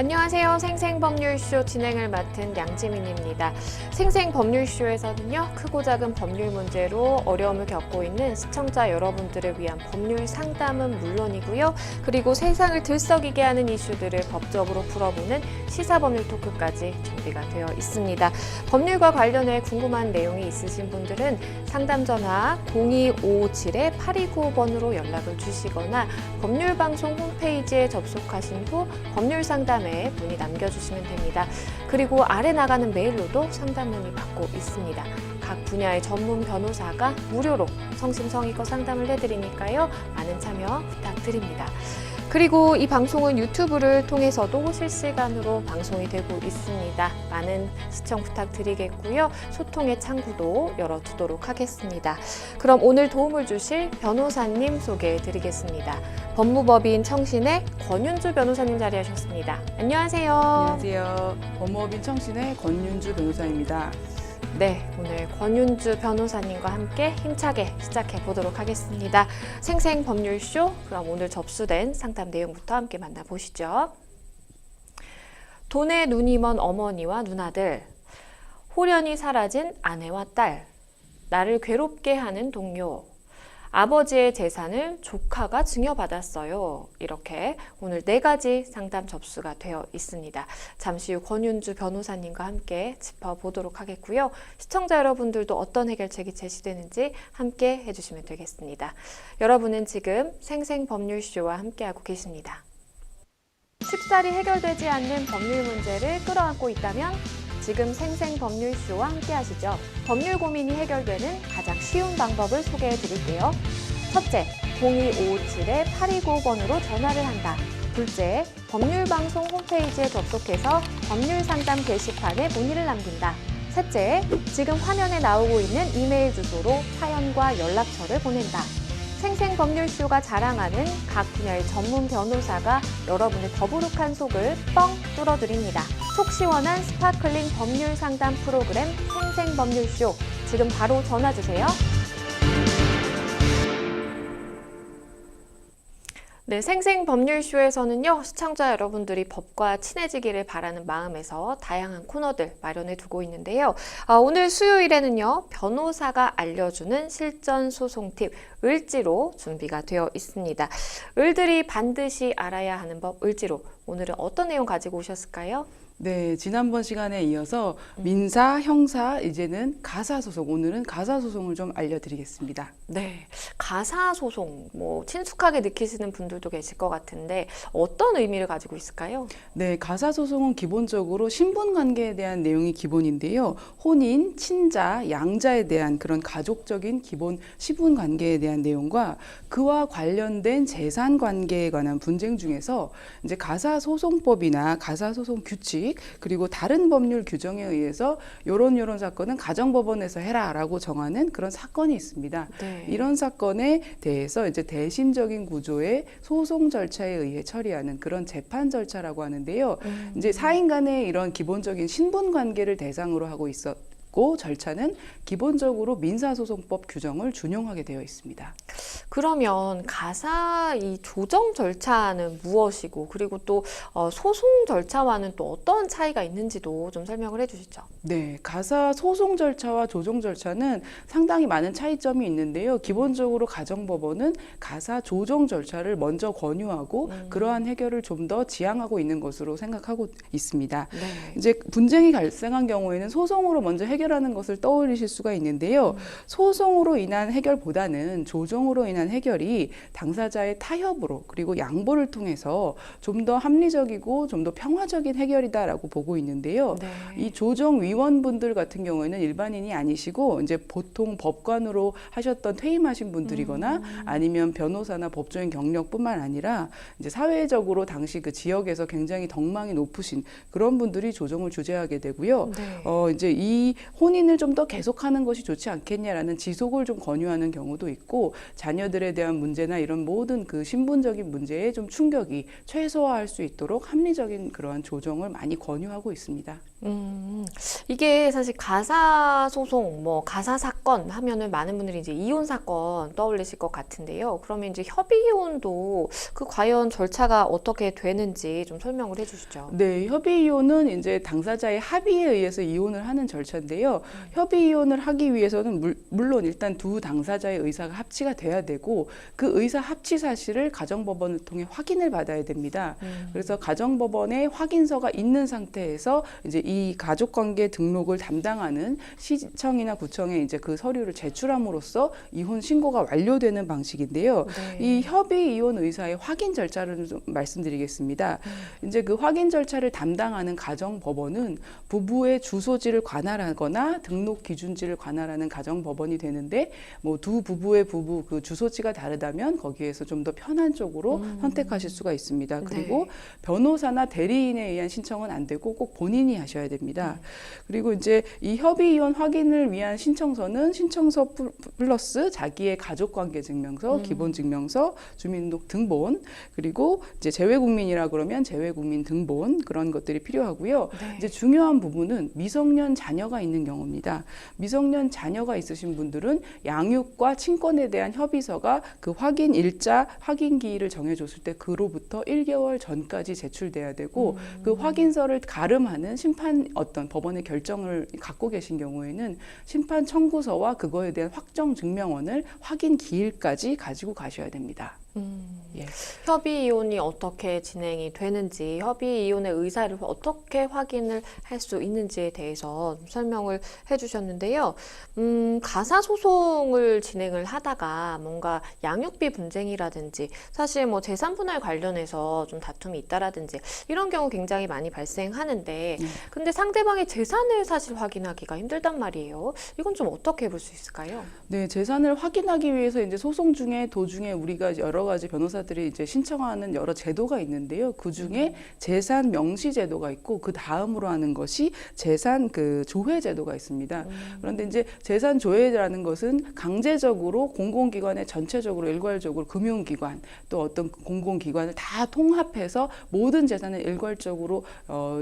안녕하세요. 생생법률쇼 진행을 맡은 양지민입니다. 생생법률쇼에서는요, 크고 작은 법률 문제로 어려움을 겪고 있는 시청자 여러분들을 위한 법률 상담은 물론이고요. 그리고 세상을 들썩이게 하는 이슈들을 법적으로 풀어보는 시사법률 토크까지 준비가 되어 있습니다. 법률과 관련해 궁금한 내용이 있으신 분들은 상담 전화 02557-8295번으로 연락을 주시거나 법률방송 홈페이지에 접속하신 후 법률 상담에 문의 남겨주시면 됩니다. 그리고 아래 나가는 메일로도 상담 문의 받고 있습니다. 각 분야의 전문 변호사가 무료로 성심성의껏 상담을 해드리니까요. 많은 참여 부탁드립니다. 그리고 이 방송은 유튜브를 통해서도 실시간으로 방송이 되고 있습니다. 많은 시청 부탁드리겠고요. 소통의 창구도 열어두도록 하겠습니다. 그럼 오늘 도움을 주실 변호사님 소개해드리겠습니다. 법무법인 청신의 권윤주 변호사님 자리하셨습니다. 안녕하세요. 안녕하세요. 법무법인 청신의 권윤주 변호사입니다. 네, 오늘 권윤주 변호사님과 함께 힘차게 시작해 보도록 하겠습니다. 생생법률쇼, 그럼 오늘 접수된 상담 내용부터 함께 만나보시죠. 돈에 눈이 먼 어머니와 누나들, 홀연히 사라진 아내와 딸, 나를 괴롭게 하는 동료, 아버지의 재산을 조카가 증여받았어요. 이렇게 오늘 4가지 상담 접수가 되어 있습니다. 잠시 후 권윤주 변호사님과 함께 짚어보도록 하겠고요. 시청자 여러분들도 어떤 해결책이 제시되는지 함께 해주시면 되겠습니다. 여러분은 지금 생생법률쇼와 함께하고 계십니다. 쉽사리 해결되지 않는 법률 문제를 끌어안고 있다면 지금 생생법률쇼와 함께 하시죠. 법률 고민이 해결되는 가장 쉬운 방법을 소개해 드릴게요. 첫째, 02557-8295번으로 전화를 한다. 둘째, 법률방송 홈페이지에 접속해서 법률상담 게시판에 문의를 남긴다. 셋째, 지금 화면에 나오고 있는 이메일 주소로 사연과 연락처를 보낸다. 생생법률쇼가 자랑하는 각 분야의 전문 변호사가 여러분의 더부룩한 속을 뻥 뚫어드립니다. 속 시원한 스파클링 법률 상담 프로그램 생생법률쇼, 지금 바로 전화 주세요. 네, 생생법률쇼에서는요, 시청자 여러분들이 법과 친해지기를 바라는 마음에서 다양한 코너들 마련해 두고 있는데요. 오늘 수요일에는요, 변호사가 알려주는 실전 소송 팁, 을지로 준비가 되어 있습니다. 을들이 반드시 알아야 하는 법, 을지로. 오늘은 어떤 내용 가지고 오셨을까요? 네, 지난번 시간에 이어서 민사, 형사, 이제는 가사소송, 오늘은 가사소송을 좀 알려드리겠습니다. 네, 가사소송, 친숙하게 느끼시는 분들도 계실 것 같은데 어떤 의미를 가지고 있을까요? 네, 가사소송은 기본적으로 신분관계에 대한 내용이 기본인데요. 혼인, 친자, 양자에 대한 그런 가족적인 기본 신분관계에 대한 내용과 그와 관련된 재산관계에 관한 분쟁 중에서 이제 가사소송법이나 가사소송 규칙 그리고 다른 법률 규정에 의해서 요런 사건은 가정법원에서 해라라고 정하는 그런 사건이 있습니다. 네. 이런 사건에 대해서 이제 대신적인 구조의 소송 절차에 의해 처리하는 그런 재판 절차라고 하는데요. 이제 사인 간의 이런 기본적인 신분 관계를 대상으로 하고 있었고 절차는 기본적으로 민사소송법 규정을 준용하게 되어 있습니다. 그러면 가사 이 조정 절차는 무엇이고, 그리고 또 소송 절차와는 또 어떤 차이가 있는지도 좀 설명을 해주시죠. 네, 가사 소송 절차와 조정 절차는 상당히 많은 차이점이 있는데요. 기본적으로 가정법원은 가사 조정 절차를 먼저 권유하고 그러한 해결을 좀 더 지향하고 있는 것으로 생각하고 있습니다. 네. 이제 분쟁이 발생한 경우에는 소송으로 먼저 해결하는 것을 떠올리실 수가 있는데요. 소송으로 인한 해결보다는 조정으로 인한 해결이 당사자의 타협으로 그리고 양보를 통해서 좀 더 합리적이고 좀 더 평화적인 해결이다라고 보고 있는데요. 네. 이 조정 위원분들 같은 경우에는 일반인이 아니시고 이제 보통 법관으로 하셨던 퇴임하신 분들이거나 아니면 변호사나 법조인 경력뿐만 아니라 이제 사회적으로 당시 그 지역에서 굉장히 덕망이 높으신 그런 분들이 조정을 주재하게 되고요. 네. 이제 이 혼인을 좀 더 계속하는 것이 좋지 않겠냐라는 지속을 좀 권유하는 경우도 있고 자녀들에 대한 문제나 이런 모든 그 신분적인 문제에 좀 충격이 최소화할 수 있도록 합리적인 그러한 조정을 많이 권유하고 있습니다. 이게 사실 가사 소송, 뭐 가사 사건 하면은 많은 분들이 이제 이혼 사건 떠올리실 것 같은데요. 그러면 이제 협의 이혼도 그 과연 절차가 어떻게 되는지 좀 설명을 해주시죠. 네, 협의 이혼은 이제 당사자의 합의에 의해서 이혼을 하는 절차인데요. 협의 이혼을 하기 위해서는 물론 일단 두 당사자의 의사가 합치가 돼야 되고 그 의사 합치 사실을 가정법원을 통해 확인을 받아야 됩니다. 그래서 가정법원에 확인서가 있는 상태에서 이제 이 가족관계 등록을 담당하는 시청이나 구청에 이제 그 서류를 제출함으로써 이혼 신고가 완료되는 방식인데요. 네. 이 협의 이혼 의사의 확인 절차를 좀 말씀드리겠습니다. 이제 그 확인 절차를 담당하는 가정법원은 부부의 주소지를 관할하거나 등록 기준지를 관할하는 가정법원이 되는데 뭐 두 부부의 부부 그 주소지가 다르다면 거기에서 좀 더 편한 쪽으로 선택하실 수가 있습니다. 그리고 네. 변호사나 대리인에 의한 신청은 안 되고 꼭 본인이 하셔야 됩니다. 그리고 이제 이 협의 이혼 확인을 위한 신청서는 신청서 플러스 자기의 가족관계 증명서, 기본 증명서, 주민등록 등본, 그리고 이제 재외국민이라 그러면 재외국민 등본 그런 것들이 필요하고요. 네. 이제 중요한 부분은 미성년 자녀가 있는 경우입니다. 미성년 자녀가 있으신 분들은 양육과 친권에 대한 협의서가 그 확인 일자, 확인 기일을 정해줬을 때 그로부터 1개월 전까지 제출돼야 되고 그 확인서를 가름하는 심판 어떤 법원의 결정을 갖고 계신 경우에는 심판 청구서와 그거에 대한 확정 증명원을 확인 기일까지 가지고 가셔야 됩니다. 예. 협의 이혼이 어떻게 진행이 되는지, 협의 이혼의 의사를 어떻게 확인을 할 수 있는지에 대해서 좀 설명을 해주셨는데요. 가사 소송을 진행을 하다가 뭔가 양육비 분쟁이라든지, 사실 뭐 재산 분할 관련해서 좀 다툼이 있다라든지 이런 경우 굉장히 많이 발생하는데, 근데 상대방의 재산을 사실 확인하기가 힘들단 말이에요. 이건 좀 어떻게 볼 수 있을까요? 네, 재산을 확인하기 위해서 이제 소송 중에 도중에 우리가 여러 가지 변호사들이 이제 신청하는 여러 제도가 있는데요. 그 중에 재산 명시 제도가 있고 그 다음으로 하는 것이 재산 그 조회 제도가 있습니다. 그런데 이제 재산 조회라는 것은 강제적으로 공공기관에 전체적으로 일괄적으로 금융기관 또 어떤 공공기관을 다 통합해서 모든 재산을 일괄적으로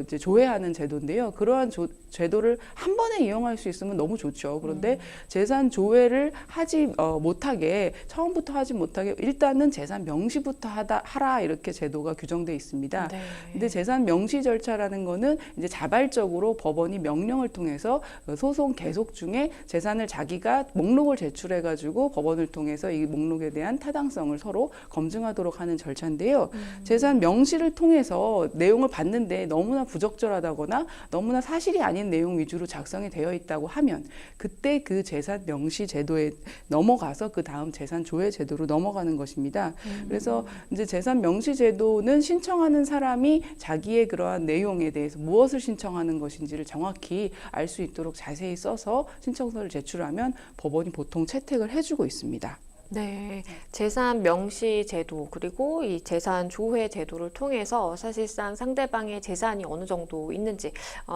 이제 조회하는 제도인데요. 그러한 제도를 한 번에 이용할 수 있으면 너무 좋죠. 그런데 재산 조회를 하지 못하게 처음부터 하지 못하게 일단은 재산 명시부터 하라 이렇게 제도가 규정돼 있습니다. 네. 근데 재산 명시 절차라는 거는 이제 자발적으로 법원이 명령을 통해서 소송 계속 중에 재산을 자기가 목록을 제출해 가지고 법원을 통해서 이 목록에 대한 타당성을 서로 검증하도록 하는 절차인데요. 재산 명시를 통해서 내용을 봤는데 너무나 부적절하다거나 너무나 사실이 아닌 내용 위주로 작성이 되어 있다고 하면 그때 그 재산 명시 제도에 넘어가서 그 다음 재산 조회 제도로 넘어가는 것입니다. 그래서 이제 재산 명시 제도는 신청하는 사람이 자기의 그러한 내용에 대해서 무엇을 신청하는 것인지를 정확히 알 수 있도록 자세히 써서 신청서를 제출하면 법원이 보통 채택을 해주고 있습니다. 네, 재산 명시 제도 그리고 이 재산 조회 제도를 통해서 사실상 상대방의 재산이 어느 정도 있는지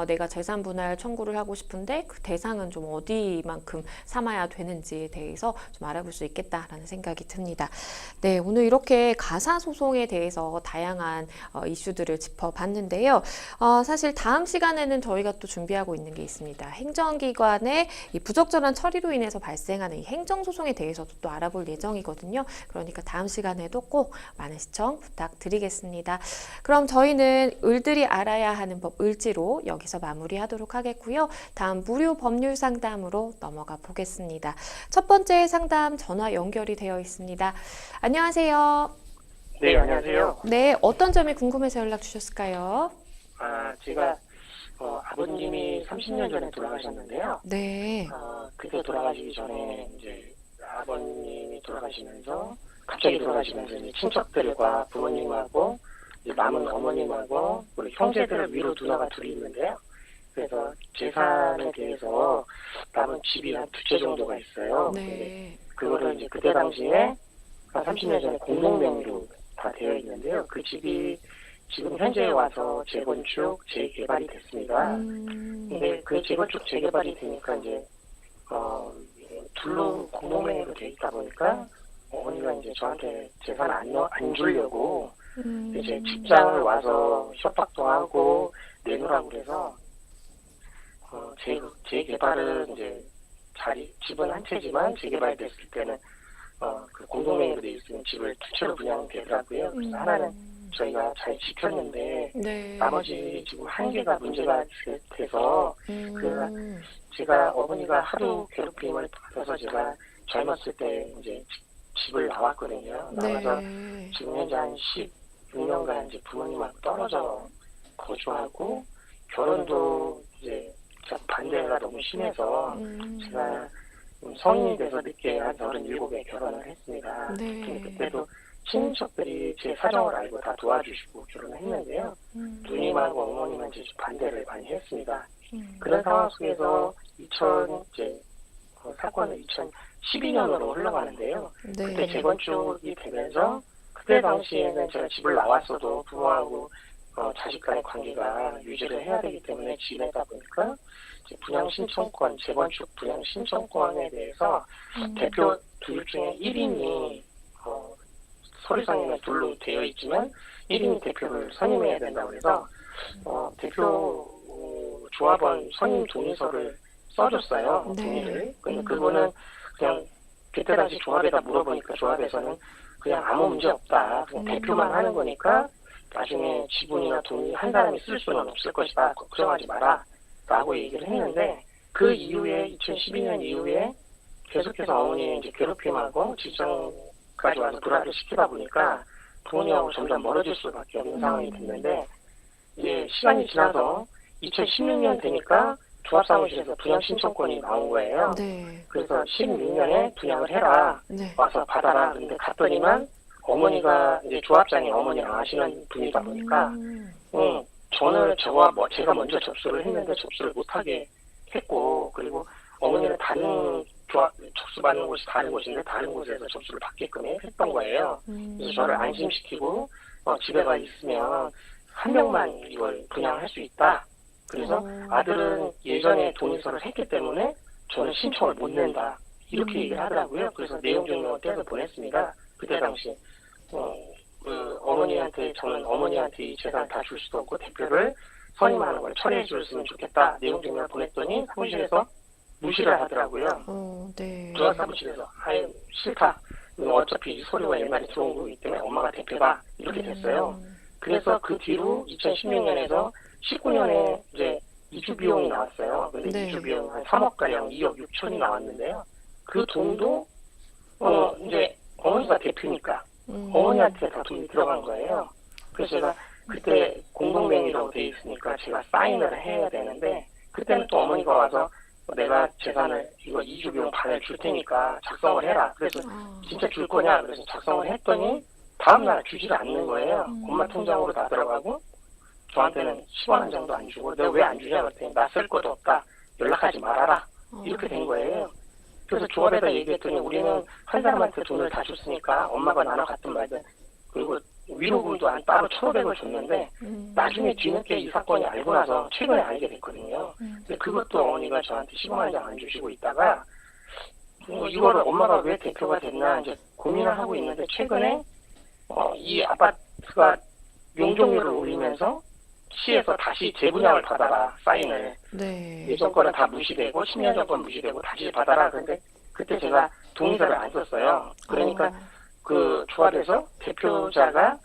내가 재산 분할 청구를 하고 싶은데 그 대상은 좀 어디만큼 삼아야 되는지에 대해서 좀 알아볼 수 있겠다라는 생각이 듭니다. 네, 오늘 이렇게 가사 소송에 대해서 다양한 이슈들을 짚어봤는데요. 사실 다음 시간에는 저희가 또 준비하고 있는 게 있습니다. 행정기관의 이 부적절한 처리로 인해서 발생하는 이 행정소송에 대해서도 또 알아볼 예정이거든요. 그러니까 다음 시간에도 꼭 많은 시청 부탁드리겠습니다. 그럼 저희는 을들이 알아야 하는 법 을지로 여기서 마무리하도록 하겠고요. 다음 무료 법률 상담으로 넘어가 보겠습니다. 첫 번째 상담 전화 연결이 되어 있습니다. 안녕하세요. 네, 안녕하세요. 네, 어떤 점이 궁금해서 연락 주셨을까요? 제가 아버님이 30년 전에 돌아가셨는데요. 네. 그때 돌아가시기 전에 이제 아버님이 돌아가시면서 갑자기 돌아가시면서 이제 친척들과 부모님하고 이제 남은 어머님하고 우리 형제들 위로 누나가 둘이 있는데요. 그래서 재산에 대해서 남은 집이 한 두 채 정도가 있어요. 근데 네. 그거를 이제 그때 당시에 한 30년 전에 공동명의로 다 되어 있는데요. 그 집이 지금 현재 와서 재건축, 재개발이 됐습니다. 근데 그 재건축, 재개발이 되니까 이제 둘로 공동명의로 돼 있다 보니까 어머니가 이제 저한테 재산 안 주려고 이제 직장을 와서 협박도 하고 내놓으라고 그래서 재개발은 이제 집은 한 채지만 재개발됐을 때는 그 공동명의로 돼 있으면 집을 두 채로 분양되더라고요. 그래서 하나는 저희가 잘 지켰는데 네. 나머지 지금 한 개가 문제가 돼서 그래서 제가 어머니가 하도 괴롭힘을 받아서 제가 젊었을 때 이제 집을 나왔거든요. 나와서 네. 지금 현재 한 16년간 이제 부모님하고 떨어져 거주하고 결혼도 이제 제가 반대가 너무 심해서 제가 성인이 돼서 늦게 한 37에 결혼을 했습니다. 네. 근데 그때도 친인척들이 제 사정을 알고 다 도와주시고 결혼을 했는데요. 누님하고 어머님은 이제 반대를 많이 했습니다. 그런 상황 속에서 사건은 2012년으로 흘러가는데요. 네. 그때 재건축이 되면서 그때 당시에는 제가 집을 나왔어도 부모하고 자식 간의 관계가 유지를 해야 되기 때문에 지내다 보니까 이제 분양 신청권, 재건축 분양 신청권에 대해서 대표 둘 중에 1인이 서류상에는 둘로 되어 있지만 1인이 대표를 선임해야 된다고 해서 대표 조합원 선임 동의서를 써줬어요. 네. 동의를. 근데 그거는 그냥 그때 당시 조합에다 물어보니까 조합에서는 그냥 아무 문제 없다. 그냥 대표만 하는 거니까 나중에 지분이나 돈이 한 사람이 쓸 수는 없을 것이다. 걱정하지 마라. 라고 얘기를 했는데 그 이후에 2012년 이후에 계속해서 어머니 이제 괴롭힘하고 지정까지 와서 불화를 시키다 보니까 부모님하고 점점 멀어질 수밖에 없는 상황이 됐는데 이제 시간이 지나서 2016년 되니까 조합사무실에서 분양 신청권이 나온 거예요. 네. 그래서 16년에 분양을 해라. 네. 와서 받아라. 근데 갔더니만 어머니가 이제 조합장이 어머니랑 아시는 분이다 보니까 제가 먼저 접수를 했는데 접수를 못하게 했고 그리고 어머니는 다른 접수받는 곳이 다른 곳인데 다른 곳에서 접수를 받게끔 했던 거예요. 그래서 저를 안심시키고 집에 가 있으면 한 명만 이걸 분양할 수 있다. 그래서 아들은 예전에 동의서를 했기 때문에 저는 신청을 못 낸다. 이렇게 얘기를 하더라고요. 그래서 내용 증명을 떼서 보냈습니다. 그때 당시 저는 어머니한테 이 재산 다 줄 수도 없고 대표를 선임하는 걸 처리해 줬으면 좋겠다. 내용 증명을 보냈더니 사무실에서 무시를 하더라고요. 네. 조합 사무실에서 아유 싫다. 어차피 서류가 옛날에 들어온 거기 때문에 엄마가 대표다. 이렇게 됐어요. 그래서 그 뒤로 2016년에서 19년에 이제 이주 비용이 나왔어요. 근데 네. 이주 비용 한 3억가량 2억 6천이 나왔는데요. 그 돈도 이제 어머니가 대표니까 어머니한테 다 돈이 들어간 거예요. 그래서 제가 그때 공동명의로 돼 있으니까 제가 사인을 해야 되는데 그때는 또 어머니가 와서 내가 재산을 이거 이주 비용 반을 줄 테니까 작성을 해라. 그래서 진짜 줄 거냐? 그래서 작성을 했더니 다음날 주지를 않는 거예요. 엄마 통장으로 다 들어가고 저한테는 10원 한 장도 안 주고 내가 왜 안 주냐 그랬더니 나 쓸 것도 없다. 연락하지 말아라. 이렇게 된 거예요. 그래서 조합에다 얘기했더니 우리는 한 사람한테 돈을 다 줬으니까 엄마가 나눠 갔든 말든 그리고 위로금도 한 따로 1,500을 줬는데 나중에 뒤늦게 이 사건이 알고 나서 최근에 알게 됐거든요. 근데 그것도 어머니가 저한테 10원 한 장 안 주시고 있다가 이거를 엄마가 왜 대표가 됐나 이제 고민을 하고 있는데 최근에 이 아파트가 용적률을 올리면서 시에서 다시 재분양을 받아라 사인을 네. 예전 거는 다 무시되고 10년 전 건 무시되고 다시 받아라. 그런데 그때 제가 동의서를 안 썼어요. 그러니까 그 조합에서 대표자가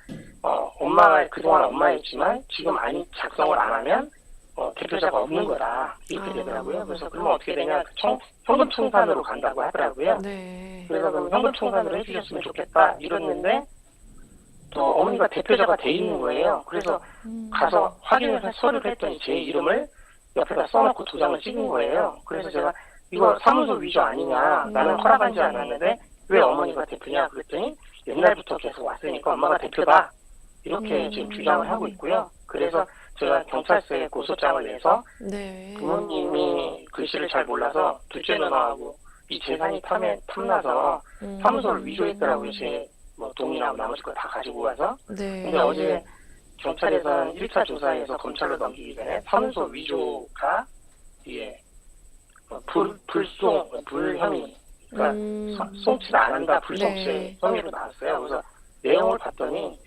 엄마가 그동안 엄마였지만 지금 작성을 안 하면 대표자가 없는 거다 이렇게 되더라고요. 그래서 그러면 어떻게 되냐 현금 청산으로 간다고 하더라고요. 네. 그래서 그럼 현금 청산으로 해주셨으면 좋겠다 이랬는데 또 어머니가 대표자가 돼 있는 거예요. 그래서 가서 서류를 했더니 제 이름을 옆에다 써놓고 도장을 찍은 거예요. 그래서 제가 이거 사무소 위조 아니냐 나는 허락하지 않았는데 왜 어머니가 대표냐 그랬더니 옛날부터 계속 왔으니까 엄마가 대표다 이렇게 지금 주장을 하고 있고요. 그래서 제가 경찰서에 고소장을 내서 네. 부모님이 글씨를 잘 몰라서 둘째 누나하고 이 재산이 탐나서 사무소를 위조했더라고요. 제 동이랑 나머지 거 다 가지고 와서. 네. 근데 어제 경찰에서는 1차 조사에서 검찰로 넘기기 전에 사무소 위조가 불혐의 그러니까 송치를 안 한다 불송치 네. 혐의로 나왔어요. 그래서 내용을 봤더니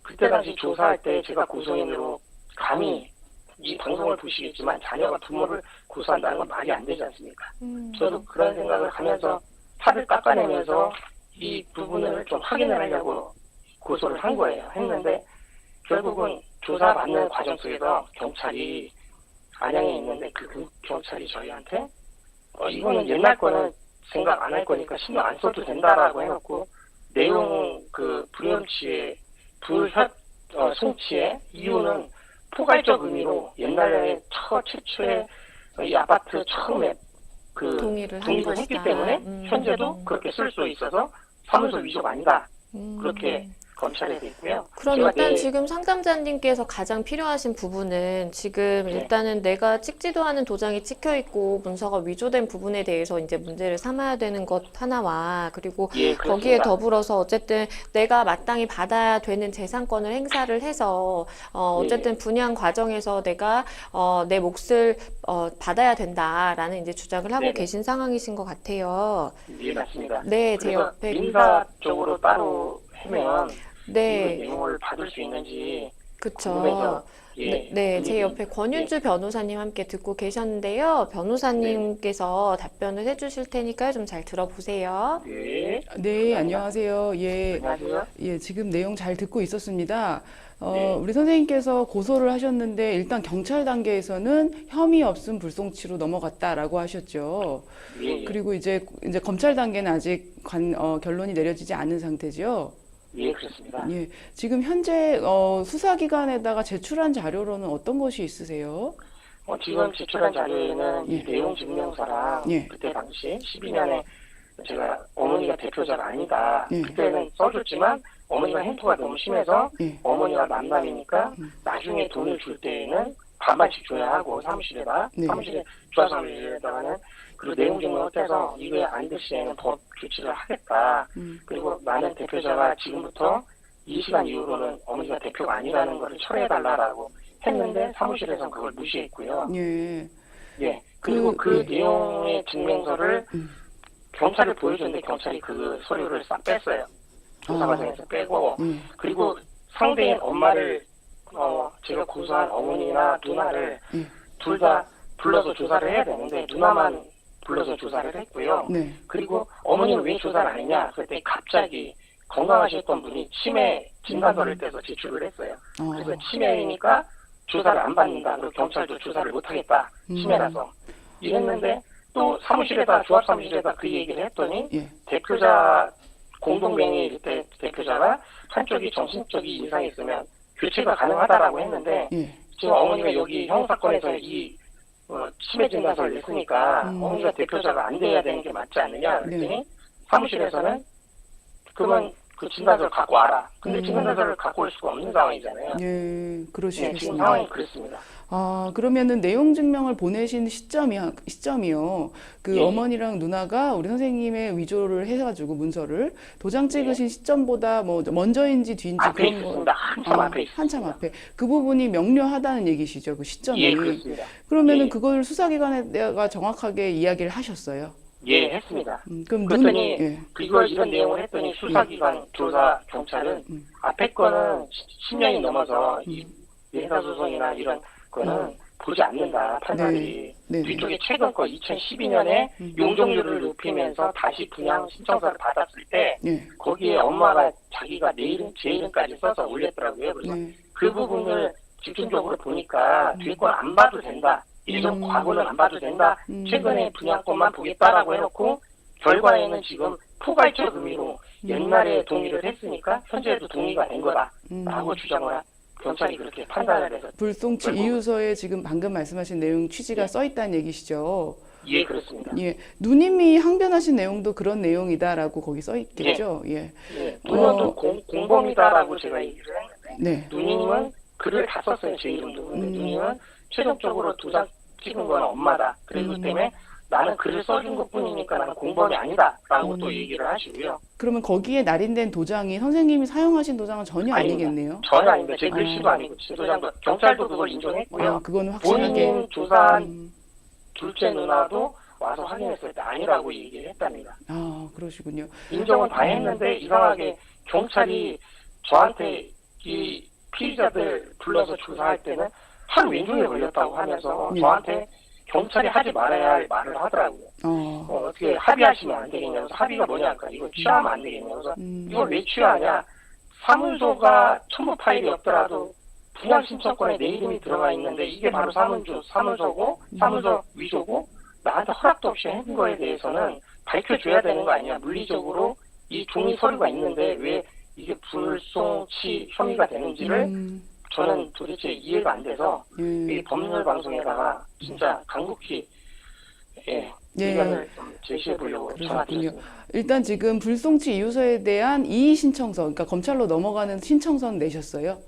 그때 당시 조사할 때 제가 고소인으로 감히 이 방송을 보시겠지만 자녀가 부모를 고소한다는 건 말이 안 되지 않습니까? 저도 그런 생각을 하면서 팔을 깎아내면서 이 부분을 좀 확인을 하려고 고소를 한 거예요. 했는데 결국은 조사받는 과정 속에서 경찰이 안양에 있는데 그 경찰이 저희한테 이거는 옛날 거는 생각 안 할 거니까 신경 안 써도 된다라고 해놓고 내용 그 불협치의 성취의 이유는 포괄적 의미로 옛날에 최초에 이 아파트 처음에 그 동의를 한 했기 것이다. 때문에 현재도 그렇게 쓸 수 있어서 사무소 위조가 아니다. 그렇게 검찰에 돼 있고요. 그럼 제가 일단 내일- 지금 상담자님께서 가장 필요하신 부분은 지금 네. 일단은 내가 찍지도 않은 도장이 찍혀 있고 문서가 위조된 부분에 대해서 이제 문제를 삼아야 되는 것 하나와 그리고 예, 거기에 그렇습니다. 더불어서 어쨌든 내가 마땅히 받아야 되는 재산권을 행사를 해서 어쨌든 분양 과정에서 내가 내 몫을 받아야 된다라는 이제 주장을 하고 네네. 계신 상황이신 것 같아요. 예, 맞습니다. 네, 제 그래서 옆에 민사 쪽으로 따로 하면 이 네, 내용을 받을 수 있는지 그쵸. 궁금해서 예, 네, 그 제 얘기- 옆에 권윤주 변호사님 함께 듣고 계셨는데요. 변호사님께서 답변을 해주실 테니까요. 좀 잘 들어보세요. 예, 네, 안녕하세요. 예, 안녕하세요. 예, 지금 내용 잘 듣고 있었습니다. 네. 우리 선생님께서 고소를 하셨는데 일단 경찰 단계에서는 혐의 없음 불송치로 넘어갔다라고 하셨죠. 예, 예. 그리고 이제 검찰 단계는 아직 결론이 내려지지 않은 상태죠. 예, 그렇습니다. 예, 지금 현재 수사기관에다가 제출한 자료로는 어떤 것이 있으세요? 지금 제출한 자료에는 예. 이 내용 증명서랑 예. 그때 당시 12년에 제가 어머니가 대표자가 아니다. 예. 그때는 써줬지만 어머니가 행포가 너무 심해서 예, 어머니가 만남이니까 나중에 돈을 줄 때에는 반반씩 줘야 하고 사무실에 네. 주화 사무실에다가는 그리고 내용 증명을 떼서 이게 안 될 시에는 법 조치를 하겠다. 그리고 나는 대표자가 지금부터 이 시간 이후로는 어머니가 대표가 아니라는 것을 철회해달라고 했는데 사무실에서는 그걸 무시했고요. 예, 예. 그리고 그 예. 내용의 증명서를 경찰에 보여줬는데 경찰이 그 서류를 싹 뺐어요. 조사 아. 과정에서 빼고 예, 그리고 상대인 엄마를 제가 고소한 어머니나 누나를 예. 둘 다 불러서 조사를 해야 되는데 누나만 불러서 조사를 했고요. 네, 그리고 어머니는 왜 조사를 안 했냐? 그때 갑자기 건강하셨던 분이 치매 진단서를 떼서 제출을 했어요. 그래서 치매이니까 조사를 안 받는다. 그리고 경찰도 조사를 못 하겠다. 치매라서. 이랬는데 또 사무실에다 조합사무실에다 그 얘기를 했더니 예, 대표자 공동명의 때 대표자가 한쪽이 정신적인 이상이 있으면 교체가 가능하다라고 했는데 예, 지금 어머니가 여기 형사건에서 이 치매 진단서를 냈으니까 어머니가 대표자가 안 돼야 되는 게 맞지 않느냐 그랬더니 네. 사무실에서는 그러면 그 진단서를 갖고 와라. 근데 진단서를 갖고 올 수가 없는 상황이잖아요. 예, 네, 지금 그러시겠습니다. 상황이 그렇습니다. 아, 그러면은 내용 증명을 보내신 시점이요. 그 예. 어머니랑 누나가 우리 선생님의 위조를 해가지고 문서를 도장 찍으신 시점보다 뭐 먼저인지 뒤인지 앞에 그런 거. 있었습니다. 한참 앞에 있습니다. 한참 앞에. 그 부분이 명료하다는 얘기시죠, 그 시점이. 예, 그렇습니다. 그러면은 예. 그걸 수사기관에다가 정확하게 이야기를 하셨어요. 예, 했습니다. 그럼 그랬더니 예. 이걸 이런 내용을 했더니 수사기관 조사 경찰은 앞에 거는 10년이 넘어서 이 민사소송이나 이런 거는 보지 않는다 판사들이. 네, 네. 뒤쪽에 최근 거 2012년에 용적률을 높이면서 다시 분양 신청서를 받았을 때 예. 거기에 엄마가 자기가 내 이름 제 이름까지 써서 올렸더라고요. 그래서 네. 그 부분을 집중적으로 보니까 뒤에 건 안 봐도 된다. 예전 과거는 안 봐도 된다. 최근에 분양권만 보겠다라고 해놓고 결과에는 지금 포괄적 의미로 옛날에 동의를 했으니까 현재도 동의가 된 거다라고 주장을 경찰이 그렇게 판단을 해서 불송치 결국- 이유서에 지금 방금 말씀하신 내용 취지가 써 있다는 얘기시죠. 예, 그렇습니다. 예, 누님이 항변하신 내용도 그런 내용이다라고 거기 써 있겠죠. 예, 예, 누님도 공범이다라고 제가 얘기를 했는데 네, 누님은 글을 다 썼어요. 제 이름도. 근데 누님은 최종적으로 도장 찍은 건 엄마다. 그래서 때문에 나는 글을 써준 것뿐이니까 나는 공범이 아니다라고 또 얘기를 하시고요. 그러면 거기에 날인된 도장이 선생님이 사용하신 도장은 전혀 아닙니다. 아니겠네요. 전혀 아닙니다. 제 글씨도 아니고 제 도장도 경찰도 그걸 인정했고요. 아, 그거는 확실하게. 본인 조사한 둘째 누나도 와서 확인했을 때 아니라고 얘기를 했답니다. 아, 그러시군요. 인정은 다 했는데 이상하게 경찰이 저한테 이 피의자들 불러서 조사할 때는 하루 왼종일 걸렸다고 하면서 네. 저한테 경찰이 하지 말아야 할 말을 하더라고요. 어떻게 합의하시면 안 되겠냐면서 합의가 뭐냐니까 이거 취하면 안 되겠냐면서 이걸 왜 취하냐 사문서가 첨부 파일이 없더라도 분양 신청권에 내 이름이 들어가 있는데 이게 바로 사문서고 사문서 위조고 나한테 허락도 없이 한 거에 대해서는 밝혀줘야 되는 거 아니냐 물리적으로 이 종이 서류가 있는데 왜 이게 불송치 혐의가 되는지를 저는 도대체 이해가 안 돼서 이 법률 방송에다가 진짜 강국히 의견을 좀 제시해 보려고 전화드렸습니다. 일단 지금 불송치 이유서에 대한 이의 신청서, 그러니까 검찰로 넘어가는 신청서는 내셨어요?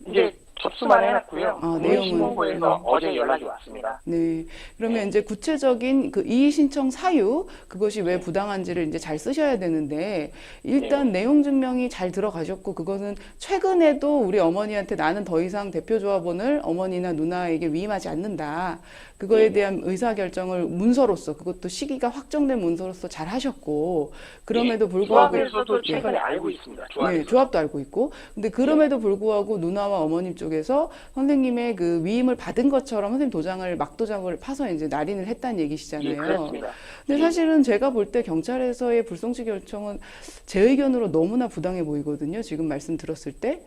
이제 접수만 해놨고요. 내용은 신고에서 어제 연락이 왔습니다. 네. 그러면 이제 구체적인 그 이의 신청 사유, 그것이 왜 부당한지를 이제 잘 쓰셔야 되는데, 일단 내용 증명이 잘 들어가셨고, 그거는 최근에도 우리 어머니한테 나는 더 이상 대표조합원을 어머니나 누나에게 위임하지 않는다. 그거에 대한 의사결정을 문서로서, 그것도 시기가 확정된 문서로서 잘 하셨고, 그럼에도 불구하고. 조합에서도 최근에 알고 있습니다. 네, 조합도 알고 있고. 근데 그럼에도 불구하고 누나와 어머님 쪽에서 선생님의 그 위임을 받은 것처럼 선생님 도장을, 막도장을 파서 이제 날인을 했다는 얘기시잖아요. 그렇습니다. 근데 사실은 제가 볼 때 경찰에서의 불송치 결정은 제 의견으로 너무나 부당해 보이거든요. 지금 말씀 들었을 때.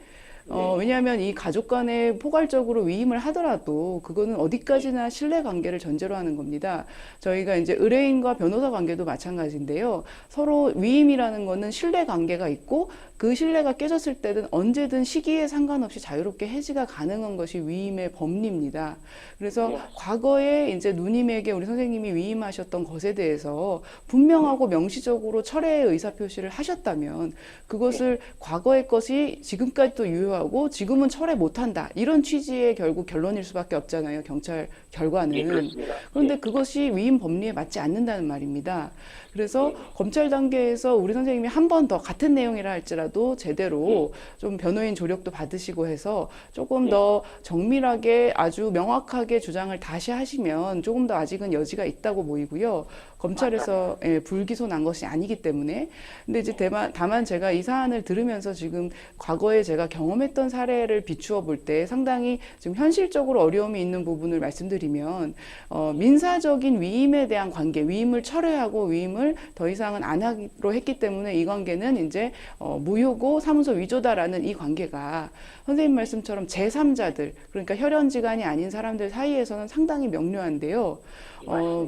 왜냐하면 이 가족 간에 포괄적으로 위임을 하더라도 그거는 어디까지나 신뢰 관계를 전제로 하는 겁니다. 저희가 이제 의뢰인과 변호사 관계도 마찬가지인데요. 서로 위임이라는 거는 신뢰 관계가 있고 그 신뢰가 깨졌을 때는 언제든 시기에 상관없이 자유롭게 해지가 가능한 것이 위임의 법리입니다. 그래서 과거에 이제 누님에게 우리 선생님이 위임하셨던 것에 대해서 분명하고 명시적으로 철회의 의사표시를 하셨다면 그것을 과거의 것이 지금까지도 유효하고 지금은 철회 못한다. 이런 취지의 결국 결론일 수밖에 없잖아요. 경찰 결과는. 그런데 그것이 위임 법리에 맞지 않는다는 말입니다. 그래서 검찰 단계에서 우리 선생님이 한 번 더 같은 내용이라 할지라도 제대로 좀 변호인 조력도 받으시고 해서 조금 더 정밀하게 아주 명확하게 주장을 다시 하시면 조금 더 아직은 여지가 있다고 보이고요. 검찰에서 불기소 난 것이 아니기 때문에. 근데 이제 다만 제가 이 사안을 들으면서 지금 과거에 제가 경험했던 사례를 비추어 볼 때 상당히 지금 현실적으로 어려움이 있는 부분을 말씀드리면 민사적인 위임에 대한 관계, 위임을 철회하고 위임을 더 이상은 안 하기로 했기 때문에 이 관계는 이제 무효고 사문서 위조다라는 이 관계가 선생님 말씀처럼 제3자들, 그러니까 혈연지간이 아닌 사람들 사이에서는 상당히 명료한데요.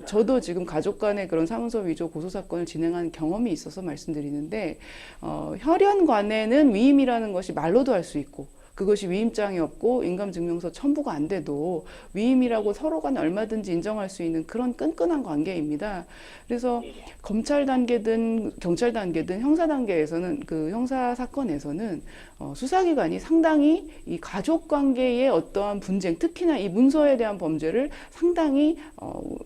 저도 지금 가족 간의 그런 사문서 위조 고소사건을 진행한 경험이 있어서 말씀드리는데, 혈연 간에는 위임이라는 것이 말로도 할 수 있고, 그것이 위임장이 없고 인감증명서 첨부가 안 돼도 위임이라고 서로 간에 얼마든지 인정할 수 있는 그런 끈끈한 관계입니다. 그래서 검찰 단계든 경찰 단계든 형사 단계에서는 그 형사 사건에서는 수사기관이 상당히 이 가족 관계의 어떠한 분쟁, 특히나 이 문서에 대한 범죄를 상당히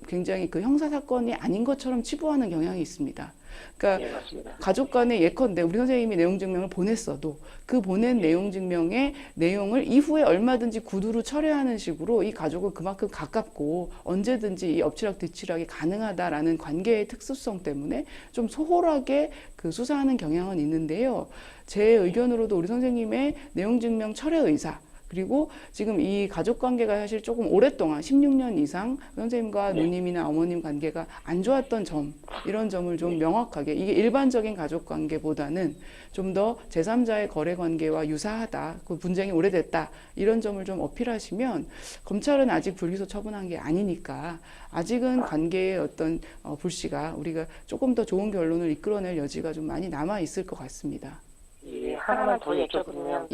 굉장히 그 형사 사건이 아닌 것처럼 치부하는 경향이 있습니다. 그러니까 가족 간에 예컨대 우리 선생님이 내용 증명을 보냈어도 그 보낸 내용 증명의 내용을 이후에 얼마든지 구두로 철회하는 식으로 이 가족은 그만큼 가깝고 언제든지 이 엎치락 뒤치락이 가능하다라는 관계의 특수성 때문에 좀 소홀하게 그 수사하는 경향은 있는데요. 제 의견으로도 우리 선생님의 내용 증명 철회 의사, 그리고 지금 이 가족 관계가 사실 조금 오랫동안 16년 이상 선생님과 누님이나 어머님 관계가 안 좋았던 점, 이런 점을 좀 명확하게, 이게 일반적인 가족 관계보다는 좀 더 제3자의 거래 관계와 유사하다, 그 분쟁이 오래됐다, 이런 점을 좀 어필하시면 검찰은 아직 불기소 처분한 게 아니니까 아직은 관계의 어떤 불씨가 우리가 조금 더 좋은 결론을 이끌어낼 여지가 좀 많이 남아 있을 것 같습니다. 예, 하나만 더 여쭤보면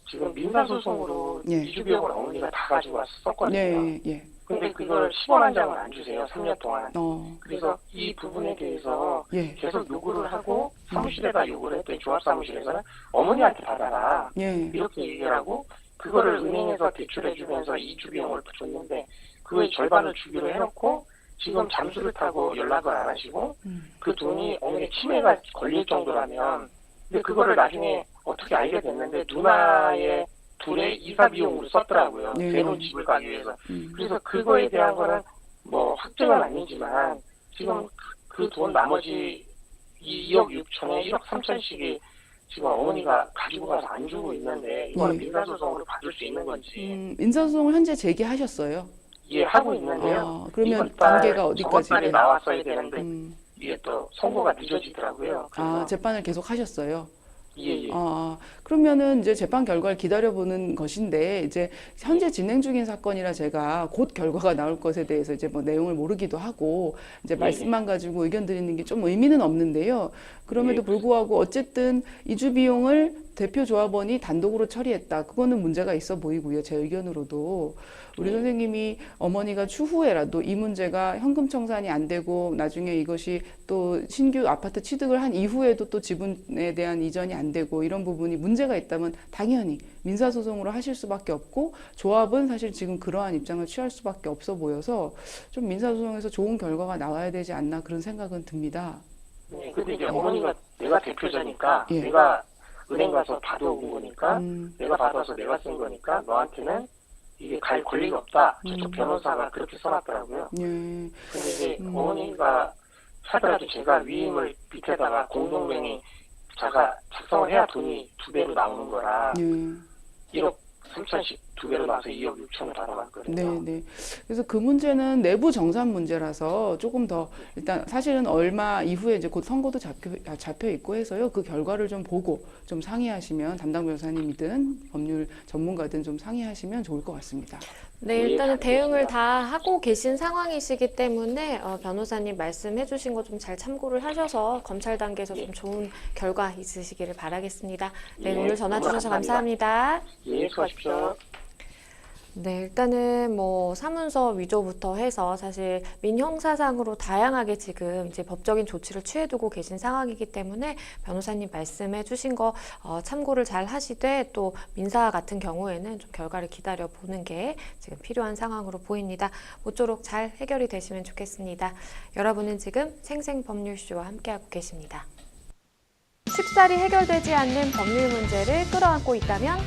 지금 민사소송으로 이주비용을 어머니가 다 가지고 왔었거든요. 근데 그걸 15만 장을 안 주세요. 3년 동안. 그래서 이 부분에 대해서 계속 요구를 하고 사무실에다 요구를 했더니 조합사무실에서는 어머니한테 받아라. 이렇게 얘기를 하고 그거를 은행에서 대출해주면서 이주비용을 줬는데 그거의 절반을 주기로 해놓고 지금 잠수를 타고 연락을 안 하시고 그 돈이 어머니 치매가 걸릴 정도라면 근데 그거를 나중에 어떻게 알게 됐는데 누나의 둘의 이사 비용으로 썼더라고요. 새로운 집을 가기 위해서. 그래서 그거에 대한 거는 뭐 확정은 아니지만 지금 그 돈 나머지 2억 6천에 1억 3천씩이 지금 어머니가 가지고 가서 안 주고 있는데 이걸 네. 민사소송으로 받을 수 있는 건지 민사소송을 현재 제기하셨어요. 예, 하고 있는데요. 그러면 이번 달, 단계가 어디까지? 저번 달에 나왔어야 되는데 음, 이게 또 선고가 늦어지더라고요. 그래서 재판을 계속 하셨어요. 예, 예. 그러면은 이제 재판 결과를 기다려보는 것인데, 이제 현재 진행 중인 사건이라 제가 곧 결과가 나올 것에 대해서 이제 뭐 내용을 모르기도 하고, 이제 말씀만 가지고 의견 드리는 게 좀 의미는 없는데요. 그럼에도 예. 불구하고 어쨌든 이주 비용을 대표 조합원이 단독으로 처리했다. 그거는 문제가 있어 보이고요. 제 의견으로도. 우리 선생님이 어머니가 추후에라도 이 문제가 현금 청산이 안 되고 나중에 이것이 또 신규 아파트 취득을 한 이후에도 또 지분에 대한 이전이 안 되고 이런 부분이 문제가 있다면 당연히 민사소송으로 하실 수밖에 없고, 조합은 사실 지금 그러한 입장을 취할 수밖에 없어 보여서 좀 민사소송에서 좋은 결과가 나와야 되지 않나 그런 생각은 듭니다. 네, 근데 이제 어머니가 내가 대표자니까 예. 내가 은행 가서 받아온 거니까 음, 내가 받아서 내가 쓴 거니까 너한테는 이게 갈 권리가 없다. 저쪽 변호사가 그렇게 써놨더라고요. 예. 근데 이제 어머니가 하더라도 제가 위임을 밑에다가 공동명의 자가 작성을 해야 돈이 2배로 나오는 거라 예. 1억 3천씩 2배로 나와서 2억 6천을 받아갔거든요. 네. 그래서 그 문제는 내부 정산 문제라서 조금 더 일단 사실은 얼마 이후에 이제 곧 선고도 잡혀 있고 해서요. 그 결과를 좀 보고 좀 상의하시면 담당 변호사님이든 법률 전문가든 좀 상의하시면 좋을 것 같습니다. 네, 일단은 대응을 다 하고 계신 상황이시기 때문에 변호사님 말씀해 주신 거 좀 잘 참고를 하셔서 검찰 단계에서 좀 좋은 결과 있으시기를 바라겠습니다. 네, 오늘 전화 주셔서 감사합니다. 예, 수고하십시오. 네, 일단은 뭐 사문서 위조부터 해서 사실 민형사상으로 다양하게 지금 이제 법적인 조치를 취해두고 계신 상황이기 때문에 변호사님 말씀해 주신 거 참고를 잘 하시되, 또 민사 같은 경우에는 좀 결과를 기다려 보는 게 지금 필요한 상황으로 보입니다. 모쪼록 잘 해결이 되시면 좋겠습니다. 여러분은 지금 생생법률쇼와 함께하고 계십니다. 쉽사리 해결되지 않는 법률 문제를 끌어안고 있다면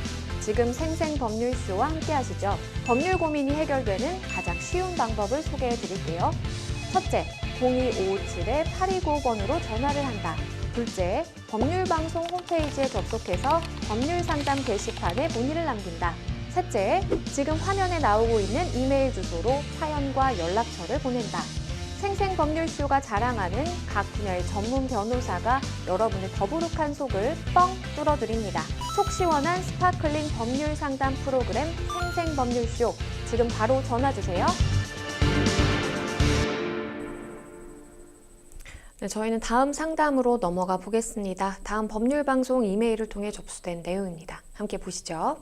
지금 생생법률쇼와 함께 하시죠. 법률 고민이 해결되는 가장 쉬운 방법을 소개해 드릴게요. 첫째, 02557-8295번으로 전화를 한다. 둘째, 법률방송 홈페이지에 접속해서 법률상담 게시판에 문의를 남긴다. 셋째, 지금 화면에 나오고 있는 이메일 주소로 사연과 연락처를 보낸다. 생생법률쇼가 자랑하는 각 분야의 전문 변호사가 여러분의 더부룩한 속을 뻥 뚫어드립니다. 속 시원한 스파클링 법률 상담 프로그램 생생법률쇼, 지금 바로 전화주세요. 네, 저희는 다음 상담으로 넘어가 보겠습니다. 다음 법률방송 이메일을 통해 접수된 내용입니다. 함께 보시죠.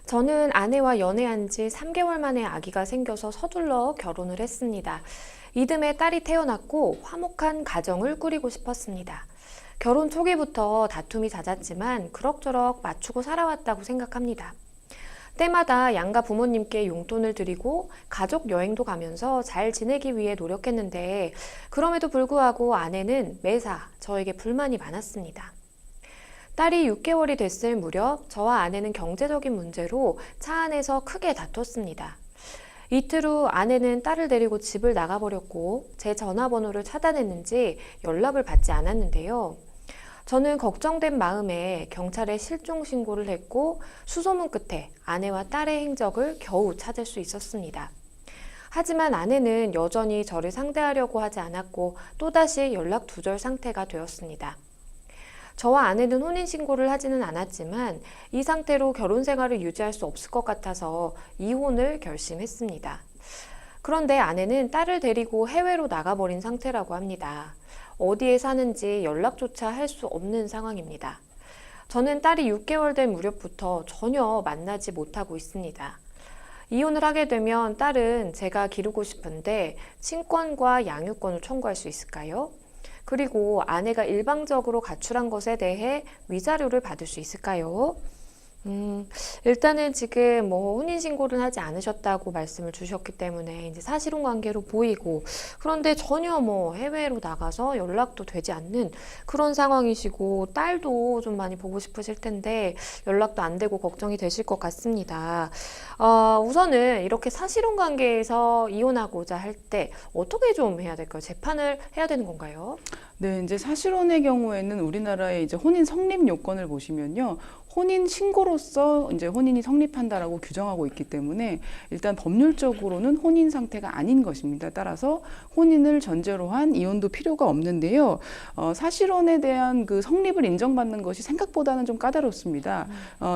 저는 아내와 연애한 지 3개월 만에 아기가 생겨서 서둘러 결혼을 했습니다. 이듬해 딸이 태어났고 화목한 가정을 꾸리고 싶었습니다. 결혼 초기부터 다툼이 잦았지만 그럭저럭 맞추고 살아왔다고 생각합니다. 때마다 양가 부모님께 용돈을 드리고 가족 여행도 가면서 잘 지내기 위해 노력했는데, 그럼에도 불구하고 아내는 매사 저에게 불만이 많았습니다. 딸이 6개월이 됐을 무렵 저와 아내는 경제적인 문제로 차 안에서 크게 다퉜습니다. 이틀 후 아내는 딸을 데리고 집을 나가버렸고 제 전화번호를 차단했는지 연락을 받지 않았는데요. 저는 걱정된 마음에 경찰에 실종 신고를 했고 수소문 끝에 아내와 딸의 행적을 겨우 찾을 수 있었습니다. 하지만 아내는 여전히 저를 상대하려고 하지 않았고 또다시 연락 두절 상태가 되었습니다. 저와 아내는 혼인신고를 하지는 않았지만 이 상태로 결혼 생활을 유지할 수 없을 것 같아서 이혼을 결심했습니다. 그런데 아내는 딸을 데리고 해외로 나가버린 상태라고 합니다. 어디에 사는지 연락조차 할 수 없는 상황입니다. 저는 딸이 6개월 된 무렵부터 전혀 만나지 못하고 있습니다. 이혼을 하게 되면 딸은 제가 기르고 싶은데 친권과 양육권을 청구할 수 있을까요? 그리고 아내가 일방적으로 가출한 것에 대해 위자료를 받을 수 있을까요? 일단은 지금 뭐 혼인신고를 하지 않으셨다고 말씀을 주셨기 때문에 이제 사실혼 관계로 보이고, 그런데 전혀 뭐 해외로 나가서 연락도 되지 않는 그런 상황이시고, 딸도 좀 많이 보고 싶으실 텐데 연락도 안 되고 걱정이 되실 것 같습니다. 우선은 이렇게 사실혼 관계에서 이혼하고자 할 때 어떻게 좀 해야 될까요? 재판을 해야 되는 건가요? 네, 이제 사실혼의 경우에는 우리나라의 이제 혼인 성립 요건을 보시면요. 혼인 신고로서 이제 혼인이 성립한다라고 규정하고 있기 때문에 일단 법률적으로는 혼인 상태가 아닌 것입니다. 따라서 혼인을 전제로 한 이혼도 필요가 없는데요. 사실혼에 대한 그 성립을 인정받는 것이 생각보다는 좀 까다롭습니다.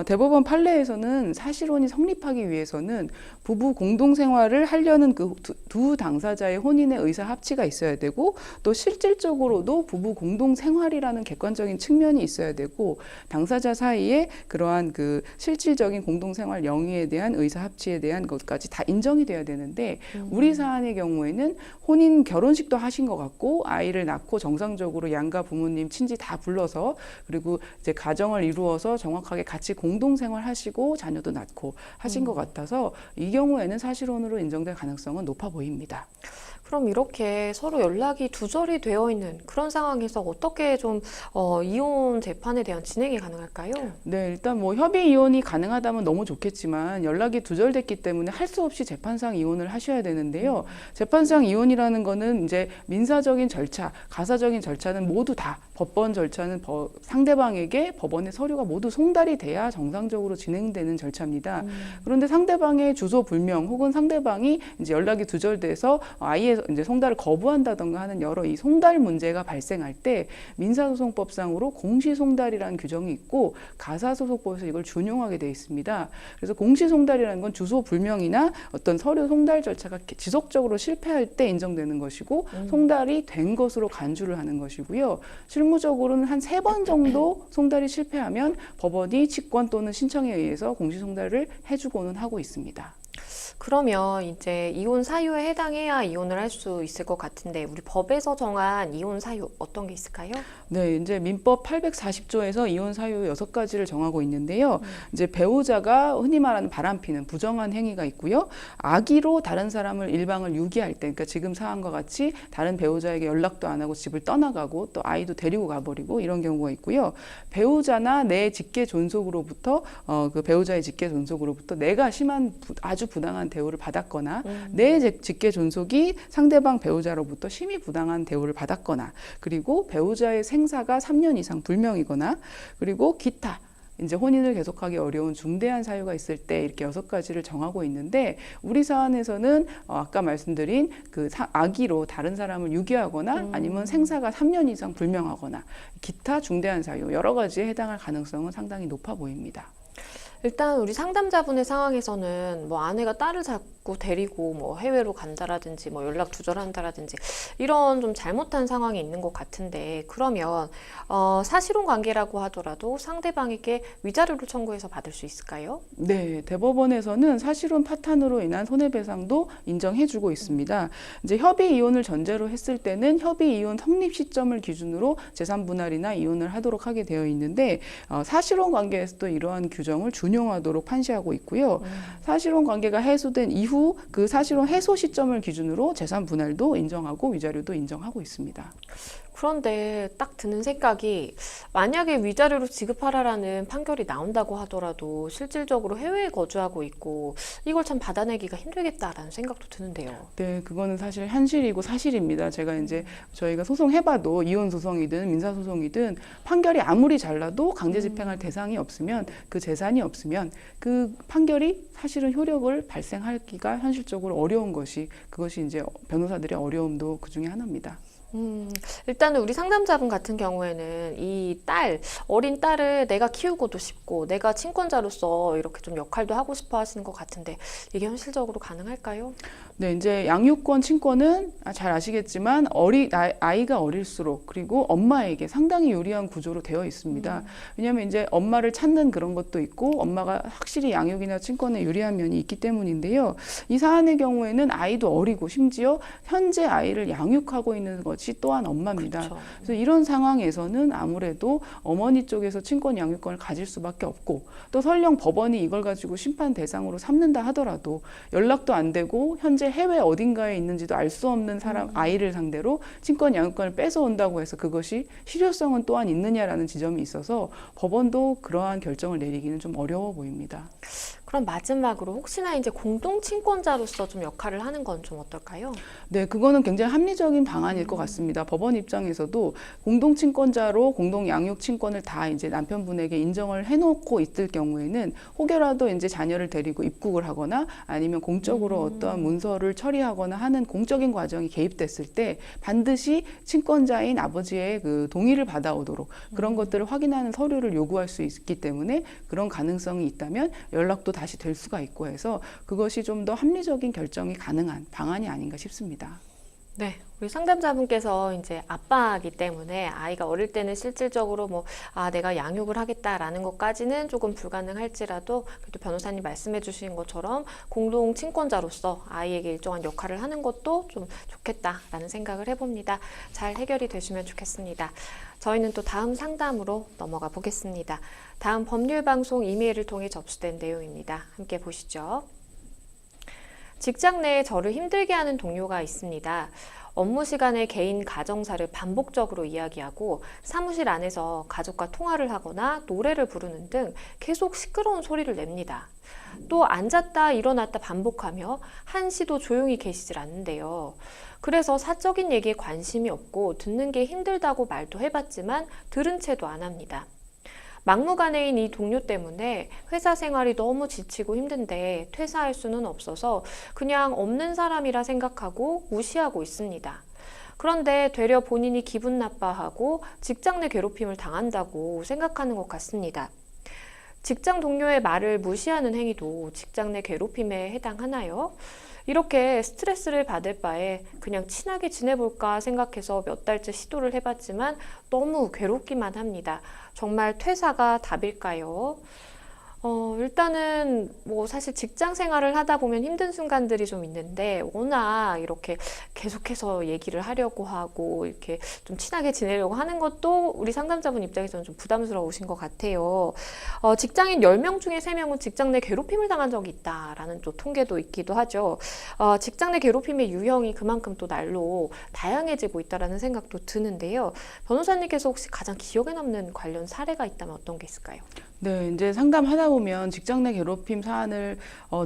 대법원 판례에서는 사실혼이 성립하기 위해서는 부부 공동 생활을 하려는 그 두 당사자의 혼인의 의사 합치가 있어야 되고 또 실질적으로도 부부 공동 생활이라는 객관적인 측면이 있어야 되고 당사자 사이에 그러한 그 실질적인 공동생활 영위에 대한 의사합치에 대한 것까지 다 인정이 돼야 되는데 우리 사안의 경우에는 혼인 결혼식도 하신 것 같고 아이를 낳고 정상적으로 양가 부모님 친지 다 불러서 그리고 이제 가정을 이루어서 정확하게 같이 공동생활 하시고 자녀도 낳고 하신 것 같아서 이 경우에는 사실혼으로 인정될 가능성은 높아 보입니다. 그럼 이렇게 서로 연락이 두절이 되어 있는 그런 상황에서 어떻게 좀 이혼 재판에 대한 진행이 가능할까요? 네, 일단 뭐 협의 이혼이 가능하다면 너무 좋겠지만 연락이 두절됐기 때문에 할 수 없이 재판상 이혼을 하셔야 되는데요. 재판상 이혼이라는 거는 이제 민사적인 절차, 가사적인 절차는 모두 다 법원 절차는 상대방에게 법원의 서류가 모두 송달이 돼야 정상적으로 진행되는 절차입니다. 그런데 상대방의 주소 불명 혹은 상대방이 이제 연락이 두절돼서 아예 이제 송달을 거부한다던가 하는 여러 이 송달 문제가 발생할 때 민사소송법상으로 공시송달이라는 규정이 있고 가사소송법에서 이걸 준용하게 되어 있습니다. 그래서 공시송달이라는 건 주소 불명이나 어떤 서류 송달 절차가 지속적으로 실패할 때 인정되는 것이고 송달이 된 것으로 간주를 하는 것이고요. 실무적으로는 한 3번 정도 송달이 실패하면 법원이 직권 또는 신청에 의해서 공시송달을 해주고는 하고 있습니다. 그러면 이제 이혼 사유에 해당해야 이혼을 할 수 있을 것 같은데 우리 법에서 정한 이혼 사유 어떤 게 있을까요? 네, 이제 민법 840조에서 이혼 사유 6가지를 정하고 있는데요. 이제 배우자가 흔히 말하는 바람피는 부정한 행위가 있고요. 악의로 다른 사람을 일방을 유기할 때, 그러니까 지금 사안과 같이 다른 배우자에게 연락도 안 하고 집을 떠나가고 또 아이도 데리고 가버리고 이런 경우가 있고요. 배우자나 내 직계 존속으로부터 그 배우자의 직계 존속으로부터 내가 심한 아주 부당한 대우를 받았거나 내 직계 존속이 상대방 배우자로부터 심히 부당한 대우를 받았거나 그리고 배우자의 생사가 3년 이상 불명이거나 그리고 기타 이제 혼인을 계속하기 어려운 중대한 사유가 있을 때 이렇게 6가지를 정하고 있는데 우리 사안에서는 아까 말씀드린 그 악의로 다른 사람을 유기하거나 아니면 생사가 3년 이상 불명하거나 기타 중대한 사유 여러 가지에 해당할 가능성은 상당히 높아 보입니다. 일단 우리 상담자분의 상황에서는 뭐 아내가 딸을 자꾸 데리고 뭐 해외로 간다라든지 뭐 연락 두절한다라든지 이런 좀 잘못한 상황이 있는 것 같은데 그러면 사실혼 관계라고 하더라도 상대방에게 위자료를 청구해서 받을 수 있을까요? 네, 대법원에서는 사실혼 파탄으로 인한 손해배상도 인정해주고 있습니다. 이제 협의 이혼을 전제로 했을 때는 협의 이혼 성립 시점을 기준으로 재산 분할이나 이혼을 하도록 하게 되어 있는데 사실혼 관계에서도 이러한 규정을 준용하도록 판시하고 있고요. 사실혼 관계가 해소된 이후 그 사실혼 해소 시점을 기준으로 재산 분할도 인정하고 위자료도 인정하고 있습니다. 그런데 딱 드는 생각이 만약에 위자료로 지급하라라는 판결이 나온다고 하더라도 실질적으로 해외에 거주하고 있고 이걸 참 받아내기가 힘들겠다라는 생각도 드는데요. 네, 그거는 사실 현실이고 사실입니다. 제가 이제 저희가 소송해봐도 이혼 소송이든 민사 소송이든 판결이 아무리 잘나도 강제 집행할 대상이 없으면 그 재산이 없으면 그 판결이 사실은 효력을 발생하기가 현실적으로 어려운 것이 그것이 이제 변호사들의 어려움도 그 중에 하나입니다. 일단은 우리 상담자분 같은 경우에는 이 어린 딸을 내가 키우고도 싶고 내가 친권자로서 이렇게 좀 역할도 하고 싶어 하시는 것 같은데 이게 현실적으로 가능할까요? 네, 이제 양육권, 친권은 잘 아시겠지만 아이가 어릴수록 그리고 엄마에게 상당히 유리한 구조로 되어 있습니다. 왜냐하면 이제 엄마를 찾는 그런 것도 있고 엄마가 확실히 양육이나 친권에 유리한 면이 있기 때문인데요. 이 사안의 경우에는 아이도 어리고 심지어 현재 아이를 양육하고 있는 것이 또한 엄마입니다. 그렇죠. 그래서 이런 상황에서는 아무래도 어머니 쪽에서 친권 양육권을 가질 수밖에 없고 또 설령 법원이 이걸 가지고 심판 대상으로 삼는다 하더라도 연락도 안 되고 현재 해외 어딘가에 있는지도 알 수 없는 사람 아이를 상대로 친권 양육권을 뺏어온다고 해서 그것이 실효성은 또한 있느냐라는 지점이 있어서 법원도 그러한 결정을 내리기는 좀 어려워 보입니다. 그럼 마지막으로 혹시나 이제 공동친권자로서 좀 역할을 하는 건 좀 어떨까요? 네, 그거는 굉장히 합리적인 방안일 것 같습니다. 법원 입장에서도 공동친권자로 공동 양육친권을 다 이제 남편분에게 인정을 해놓고 있을 경우에는 혹여라도 이제 자녀를 데리고 입국을 하거나 아니면 공적으로 어떠한 문서를 처리하거나 하는 공적인 과정이 개입됐을 때 반드시 친권자인 아버지의 그 동의를 받아오도록 그런 것들을 확인하는 서류를 요구할 수 있기 때문에 그런 가능성이 있다면 연락도 다시 될 수가 있고 해서 그것이 좀 더 합리적인 결정이 가능한 방안이 아닌가 싶습니다. 네, 우리 상담자분께서 이제 아빠이기 때문에 아이가 어릴 때는 실질적으로 내가 양육을 하겠다라는 것까지는 조금 불가능할지라도 그래도 변호사님 말씀해 주신 것처럼 공동 친권자로서 아이에게 일정한 역할을 하는 것도 좀 좋겠다라는 생각을 해봅니다. 잘 해결이 되시면 좋겠습니다. 저희는 또 다음 상담으로 넘어가 보겠습니다. 다음 법률방송 이메일을 통해 접수된 내용입니다. 함께 보시죠. 직장 내에 저를 힘들게 하는 동료가 있습니다. 업무 시간에 개인 가정사를 반복적으로 이야기하고 사무실 안에서 가족과 통화를 하거나 노래를 부르는 등 계속 시끄러운 소리를 냅니다. 또 앉았다 일어났다 반복하며 한시도 조용히 계시질 않는데요. 그래서 사적인 얘기에 관심이 없고 듣는 게 힘들다고 말도 해봤지만 들은 채도 안 합니다. 막무가내인 이 동료 때문에 회사 생활이 너무 지치고 힘든데 퇴사할 수는 없어서 그냥 없는 사람이라 생각하고 무시하고 있습니다. 그런데 되려 본인이 기분 나빠하고 직장 내 괴롭힘을 당한다고 생각하는 것 같습니다. 직장 동료의 말을 무시하는 행위도 직장 내 괴롭힘에 해당하나요? 이렇게 스트레스를 받을 바에 그냥 친하게 지내볼까 생각해서 몇 달째 시도를 해봤지만 너무 괴롭기만 합니다. 정말 퇴사가 답일까요? 일단은 사실 직장 생활을 하다 보면 힘든 순간들이 좀 있는데 워낙 이렇게 계속해서 얘기를 하려고 하고 이렇게 좀 친하게 지내려고 하는 것도 우리 상담자분 입장에서는 좀 부담스러우신 것 같아요. 직장인 10명 중에 3명은 직장 내 괴롭힘을 당한 적이 있다라는 또 통계도 있기도 하죠. 직장 내 괴롭힘의 유형이 그만큼 또 날로 다양해지고 있다라는 생각도 드는데요. 변호사님께서 혹시 가장 기억에 남는 관련 사례가 있다면 어떤 게 있을까요? 네, 이제 상담하다 보면 직장 내 괴롭힘 사안을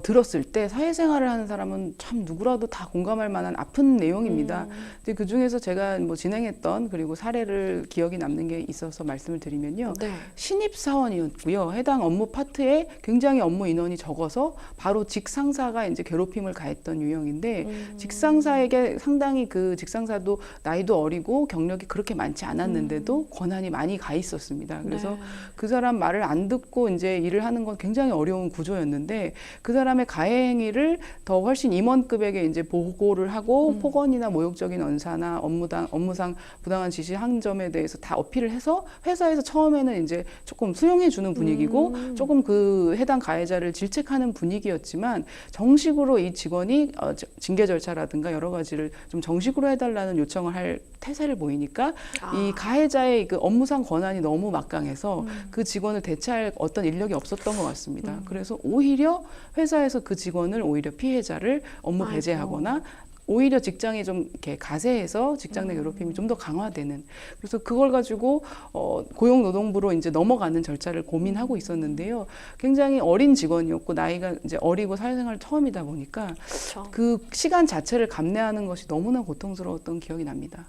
들었을 때 사회생활을 하는 사람은 참 누구라도 다 공감할 만한 아픈 내용입니다. 근데 그 중에서 제가 진행했던 그리고 사례를 기억이 남는 게 있어서 말씀을 드리면요. 네. 신입사원이었고요. 해당 업무 파트에 굉장히 업무 인원이 적어서 바로 직상사가 이제 괴롭힘을 가했던 유형인데 직상사에게 상당히 그 직상사도 나이도 어리고 경력이 그렇게 많지 않았는데도 권한이 많이 가 있었습니다. 그래서 네. 그 사람 말을 안 듣고 이제 일을 하는 건 굉장히 어려운 구조였는데 그 사람의 가해 행위를 더 훨씬 임원급에게 이제 보고를 하고 폭언이나 모욕적인 언사나 업무상 부당한 지시 한 점에 대해서 다 어필을 해서 회사에서 처음에는 이제 조금 수용해 주는 분위기고 조금 그 해당 가해자를 질책하는 분위기였지만 정식으로 이 직원이 징계 절차라든가 여러 가지를 좀 정식으로 해달라는 요청을 할 태세를 보이니까 이 가해자의 그 업무상 권한이 너무 막강해서 그 직원을 대체할 어떤 인력이 없었던 것 같습니다. 그래서 오히려 회사에서 그 직원을 오히려 피해자를 업무 배제하거나 오히려 직장에 좀 이렇게 가세해서 직장 내 괴롭힘이 좀 더 강화되는 그래서 그걸 가지고 고용노동부로 이제 넘어가는 절차를 고민하고 있었는데요. 굉장히 어린 직원이었고 나이가 이제 어리고 사회생활 처음이다 보니까 그렇죠. 그 시간 자체를 감내하는 것이 너무나 고통스러웠던 기억이 납니다.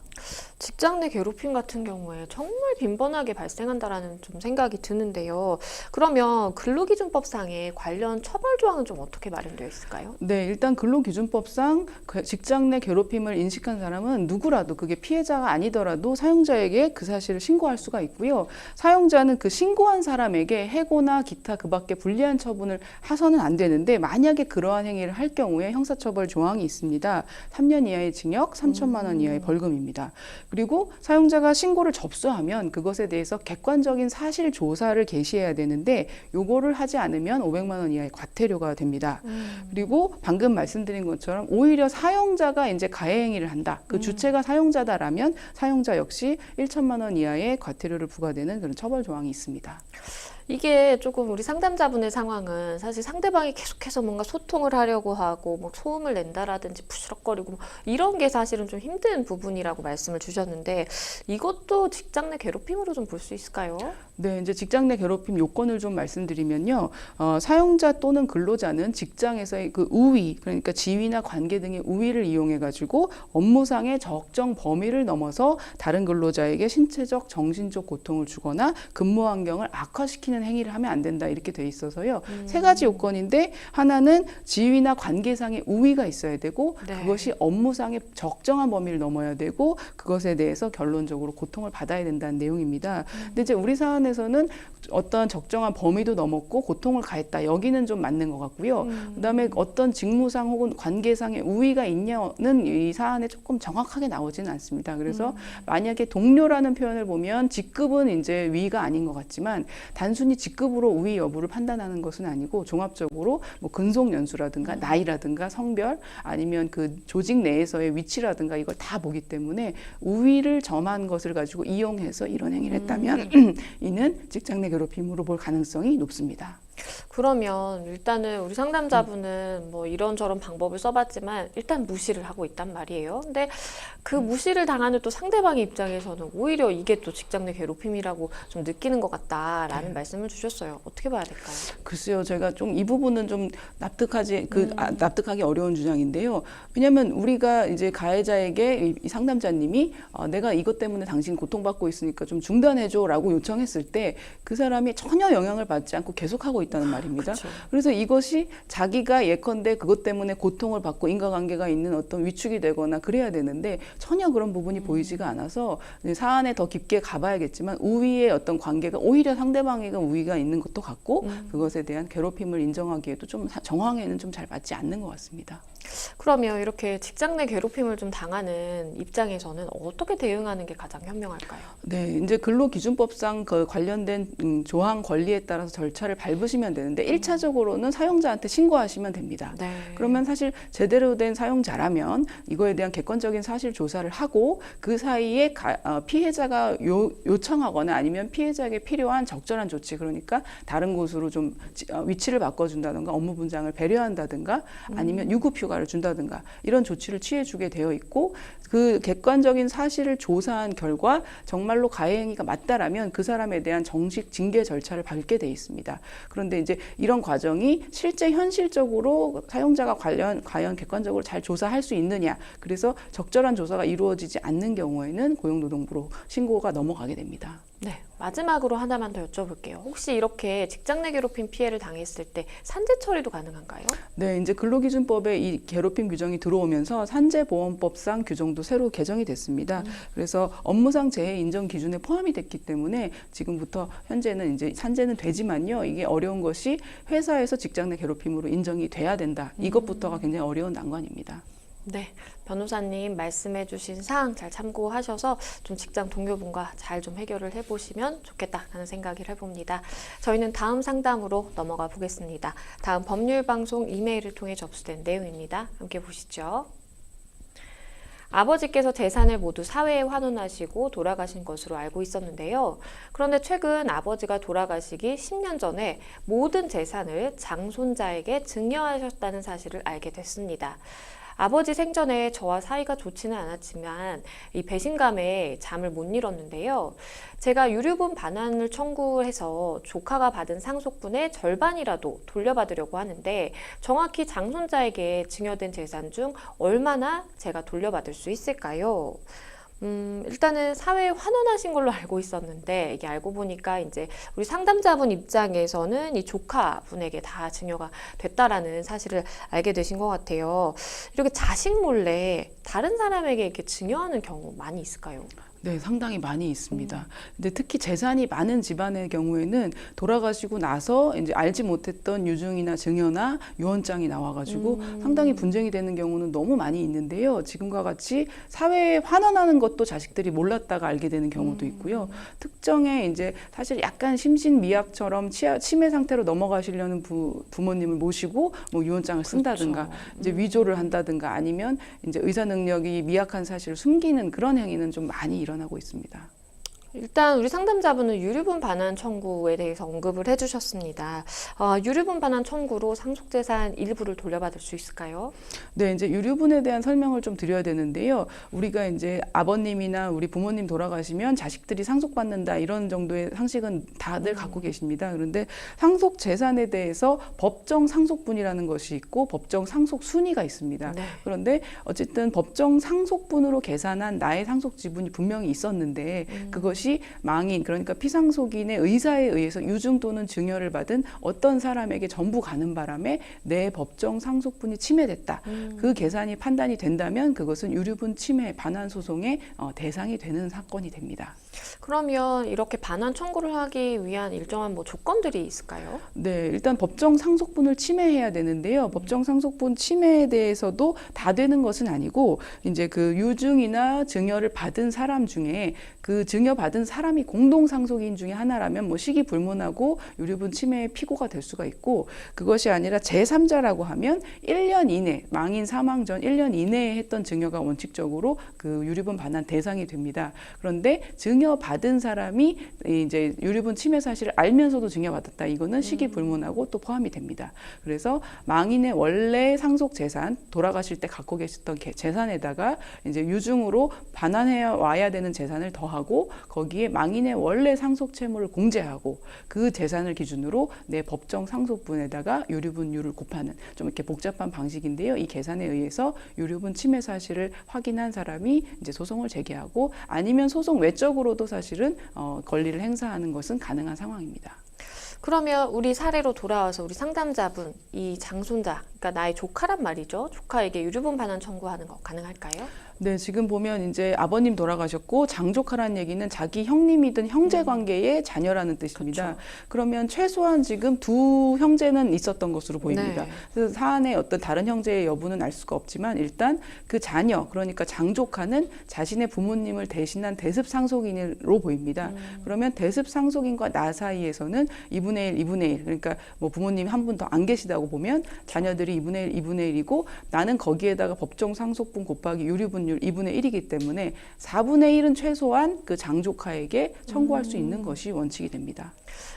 직장 내 괴롭힘 같은 경우에 정말 빈번하게 발생한다라는 좀 생각이 드는데요. 그러면 근로기준법상의 관련 처벌 조항은 좀 어떻게 마련되어 있을까요? 네, 일단 근로기준법상 직장 내 괴롭힘을 인식한 사람은 누구라도 그게 피해자가 아니더라도 사용자에게 그 사실을 신고할 수가 있고요. 사용자는 그 신고한 사람에게 해고나 기타 그 밖에 불리한 처분을 해서는 안 되는데 만약에 그러한 행위를 할 경우에 형사처벌 조항이 있습니다. 3년 이하의 징역, 3천만 원 이하의 벌금입니다. 그리고 사용자가 신고를 접수하면 그것에 대해서 객관적인 사실 조사를 개시해야 되는데 요거를 하지 않으면 500만 원 이하의 과태료가 됩니다. 그리고 방금 말씀드린 것처럼 오히려 사용자가 이제 가해 행위를 한다. 그 주체가 사용자다라면 사용자 역시 1천만 원 이하의 과태료를 부과되는 그런 처벌 조항이 있습니다. 이게 조금 우리 상담자분의 상황은 사실 상대방이 계속해서 뭔가 소통을 하려고 하고 뭐 소음을 낸다라든지 부스럭거리고 뭐 이런 게 사실은 좀 힘든 부분이라고 말씀을 주셨는데 이것도 직장 내 괴롭힘으로 좀 볼 수 있을까요? 네, 이제 직장 내 괴롭힘 요건을 좀 말씀드리면요. 사용자 또는 근로자는 직장에서의 그 우위, 그러니까 지위나 관계 등의 우위를 이용해 가지고 업무상의 적정 범위를 넘어서 다른 근로자에게 신체적, 정신적 고통을 주거나 근무 환경을 악화시키는 행위를 하면 안 된다 이렇게 돼 있어서요. 세 가지 요건인데 하나는 지위나 관계상의 우위가 있어야 되고 네. 그것이 업무상의 적정한 범위를 넘어야 되고 그것에 대해서 결론적으로 고통을 받아야 된다는 내용입니다. 근데 이제 우리 사안에서는 어떤 적정한 범위도 넘었고 고통을 가했다. 여기는 좀 맞는 것 같고요. 그다음에 어떤 직무상 혹은 관계상의 우위가 있냐는 이 사안에 조금 정확하게 나오지는 않습니다. 그래서 만약에 동료라는 표현을 보면 직급은 이제 위가 아닌 것 같지만 단순히 직급으로 우위 여부를 판단하는 것은 아니고 종합적으로 뭐 근속 연수라든가 나이라든가 성별 아니면 그 조직 내에서의 위치라든가 이걸 다 보기 때문에 우위를 점한 것을 가지고 이용해서 이런 행위를 했다면 이는 직장 내 괴롭힘으로 볼 가능성이 높습니다. 그러면 일단은 우리 상담자분은 뭐 이런저런 방법을 써봤지만 일단 무시를 하고 있단 말이에요. 근데 그 무시를 당하는 또 상대방의 입장에서는 오히려 이게 또 직장 내 괴롭힘이라고 좀 느끼는 것 같다라는 말씀을 주셨어요. 어떻게 봐야 될까요? 글쎄요, 제가 좀 이 부분은 좀 납득하기 어려운 주장인데요. 왜냐하면 우리가 이제 가해자에게 이 상담자님이 내가 이것 때문에 당신 고통받고 있으니까 좀 중단해줘라고 요청했을 때 그 사람이 전혀 영향을 받지 않고 계속하고 있다는 말입니다. 그쵸. 그래서 이것이 자기가 예컨대 그것 때문에 고통을 받고 인과관계가 있는 어떤 위축이 되거나 그래야 되는데 전혀 그런 부분이 보이지가 않아서 사안에 더 깊게 가봐야겠지만 우위의 어떤 관계가 오히려 상대방에게 우위가 있는 것도 같고 그것에 대한 괴롭힘을 인정하기에도 좀 정황에는 좀 잘 맞지 않는 것 같습니다. 그러면 이렇게 직장 내 괴롭힘을 좀 당하는 입장에서는 어떻게 대응하는 게 가장 현명할까요? 네, 이제 근로기준법상 그 관련된 조항 권리에 따라서 절차를 밟으시면 되는데 1차적으로는 사용자한테 신고하시면 됩니다. 네. 그러면 사실 제대로 된 사용자라면 이거에 대한 객관적인 사실 조사를 하고 그 사이에 피해자가 요청하거나 아니면 피해자에게 필요한 적절한 조치, 그러니까 다른 곳으로 좀 위치를 바꿔준다든가 업무 분장을 배려한다든가 아니면 유급 휴가를 준다든가 이런 조치를 취해주게 되어 있고 그 객관적인 사실을 조사한 결과 정말로 가해 행위가 맞다라면 그 사람에 대한 정식 징계 절차를 밟게 돼 있습니다. 그런데 이제 이런 과정이 실제 현실적으로 사용자가 과연 객관적으로 잘 조사할 수 있느냐, 그래서 적절한 조사가 이루어지지 않는 경우에는 고용노동부로 신고가 넘어가게 됩니다. 네, 마지막으로 하나만 더 여쭤볼게요. 혹시 이렇게 직장 내 괴롭힘 피해를 당했을 때 산재 처리도 가능한가요? 네, 이제 근로기준법에 이 괴롭힘 규정이 들어오면서 산재보험법상 규정도 새로 개정이 됐습니다. 그래서 업무상 재해 인정 기준에 포함이 됐기 때문에 지금부터 현재는 이제 산재는 되지만요. 이게 어려운 것이 회사에서 직장 내 괴롭힘으로 인정이 돼야 된다. 이것부터가 굉장히 어려운 난관입니다. 네, 변호사님 말씀해주신 사항 잘 참고하셔서 좀 직장 동료분과 잘 좀 해결을 해보시면 좋겠다라는 생각을 해봅니다. 저희는 다음 상담으로 넘어가 보겠습니다. 다음 법률방송 이메일을 통해 접수된 내용입니다. 함께 보시죠. 아버지께서 재산을 모두 사회에 환원하시고 돌아가신 것으로 알고 있었는데요. 그런데 최근 아버지가 돌아가시기 10년 전에 모든 재산을 장손자에게 증여하셨다는 사실을 알게 됐습니다. 아버지 생전에 저와 사이가 좋지는 않았지만 이 배신감에 잠을 못 이뤘는데요. 제가 유류분 반환을 청구해서 조카가 받은 상속분의 절반이라도 돌려받으려고 하는데 정확히 장손자에게 증여된 재산 중 얼마나 제가 돌려받을 수 있을까요? 일단은 사회에 환원하신 걸로 알고 있었는데 이게 알고 보니까 이제 우리 상담자분 입장에서는 이 조카분에게 다 증여가 됐다라는 사실을 알게 되신 것 같아요. 이렇게 자식 몰래 다른 사람에게 이렇게 증여하는 경우 많이 있을까요? 네, 상당히 많이 있습니다. 근데 특히 재산이 많은 집안의 경우에는 돌아가시고 나서 이제 알지 못했던 유증이나 증여나 유언장이 나와가지고 상당히 분쟁이 되는 경우는 너무 많이 있는데요. 지금과 같이 사회에 환원하는 것도 자식들이 몰랐다가 알게 되는 경우도 있고요. 특정의 이제 사실 약간 심신미약처럼 치매 상태로 넘어가시려는 부모님을 모시고 뭐 유언장을 쓴다든가 이제 위조를 한다든가 아니면 이제 의사 능력이 미약한 사실을 숨기는 그런 행위는 좀 많이 일어나고 있습니다. 일단 우리 상담자분은 유류분 반환 청구에 대해서 언급을 해주셨습니다. 유류분 반환 청구로 상속재산 일부를 돌려받을 수 있을까요? 네, 이제 유류분에 대한 설명을 좀 드려야 되는데요. 우리가 이제 아버님이나 우리 부모님 돌아가시면 자식들이 상속받는다 이런 정도의 상식은 다들 갖고 계십니다. 그런데 상속 재산에 대해서 법정 상속분이라는 것이 있고 법정 상속 순위가 있습니다. 네. 그런데 어쨌든 법정 상속분으로 계산한 나의 상속 지분이 분명히 있었는데 그것이 망인, 그러니까 피상속인의 의사에 의해서 유증 또는 증여를 받은 어떤 사람에게 전부 가는 바람에 내 법정 상속분이 침해됐다. 그 계산이 판단이 된다면 그것은 유류분 침해 반환 소송의 대상이 되는 사건이 됩니다. 그러면 이렇게 반환 청구를 하기 위한 일정한 뭐 조건들이 있을까요? 네, 일단 법정 상속분을 침해해야 되는데요. 법정 상속분 침해에 대해서도 다 되는 것은 아니고 이제 그 유증이나 증여를 받은 사람 중에 그 증여받은 사람이 공동 상속인 중에 하나라면 뭐 시기불문하고 유류분 침해의 피고가 될 수가 있고, 그것이 아니라 제3자라고 하면 1년 이내, 망인 사망 전 1년 이내에 했던 증여가 원칙적으로 그 유류분 반환 대상이 됩니다. 그런데 증여받은 사람이 이제 유류분 침해 사실을 알면서도 증여받았다. 이거는 시기불문하고 또 포함이 됩니다. 그래서 망인의 원래 상속 재산, 돌아가실 때 갖고 계셨던 재산에다가 이제 유증으로 반환해 와야 되는 재산을 더하고 거기에 망인의 원래 상속 채무를 공제하고 그 재산을 기준으로 내 법정 상속분에다가 유류분율을 곱하는 좀 이렇게 복잡한 방식인데요. 이 계산에 의해서 유류분 침해 사실을 확인한 사람이 이제 소송을 제기하고, 아니면 소송 외적으로도 사실은 권리를 행사하는 것은 가능한 상황입니다. 그러면 우리 사례로 돌아와서 우리 상담자분, 이 장손자, 그러니까 나의 조카란 말이죠. 조카에게 유류분 반환 청구하는 거 가능할까요? 네, 지금 보면 이제 아버님 돌아가셨고 장조카라는 얘기는 자기 형님이든 형제 관계의 자녀라는 뜻입니다. 그렇죠. 그러면 최소한 지금 두 형제는 있었던 것으로 보입니다. 네. 그래서 사안의 어떤 다른 형제의 여부는 알 수가 없지만 일단 그 자녀, 그러니까 장조카는 자신의 부모님을 대신한 대습 상속인으로 보입니다. 그러면 대습 상속인과 나 사이에서는 2분의 1, 2분의 1, 그러니까 뭐 부모님이 한 분 더 안 계시다고 보면 자녀들이 2분의 1, 2분의 1이고 나는 거기에다가 법정 상속분 곱하기 유류분 2분의 1이기 때문에 4분의 1은 최소한 그 장조카에게 청구할 수 있는 것이 원칙이 됩니다.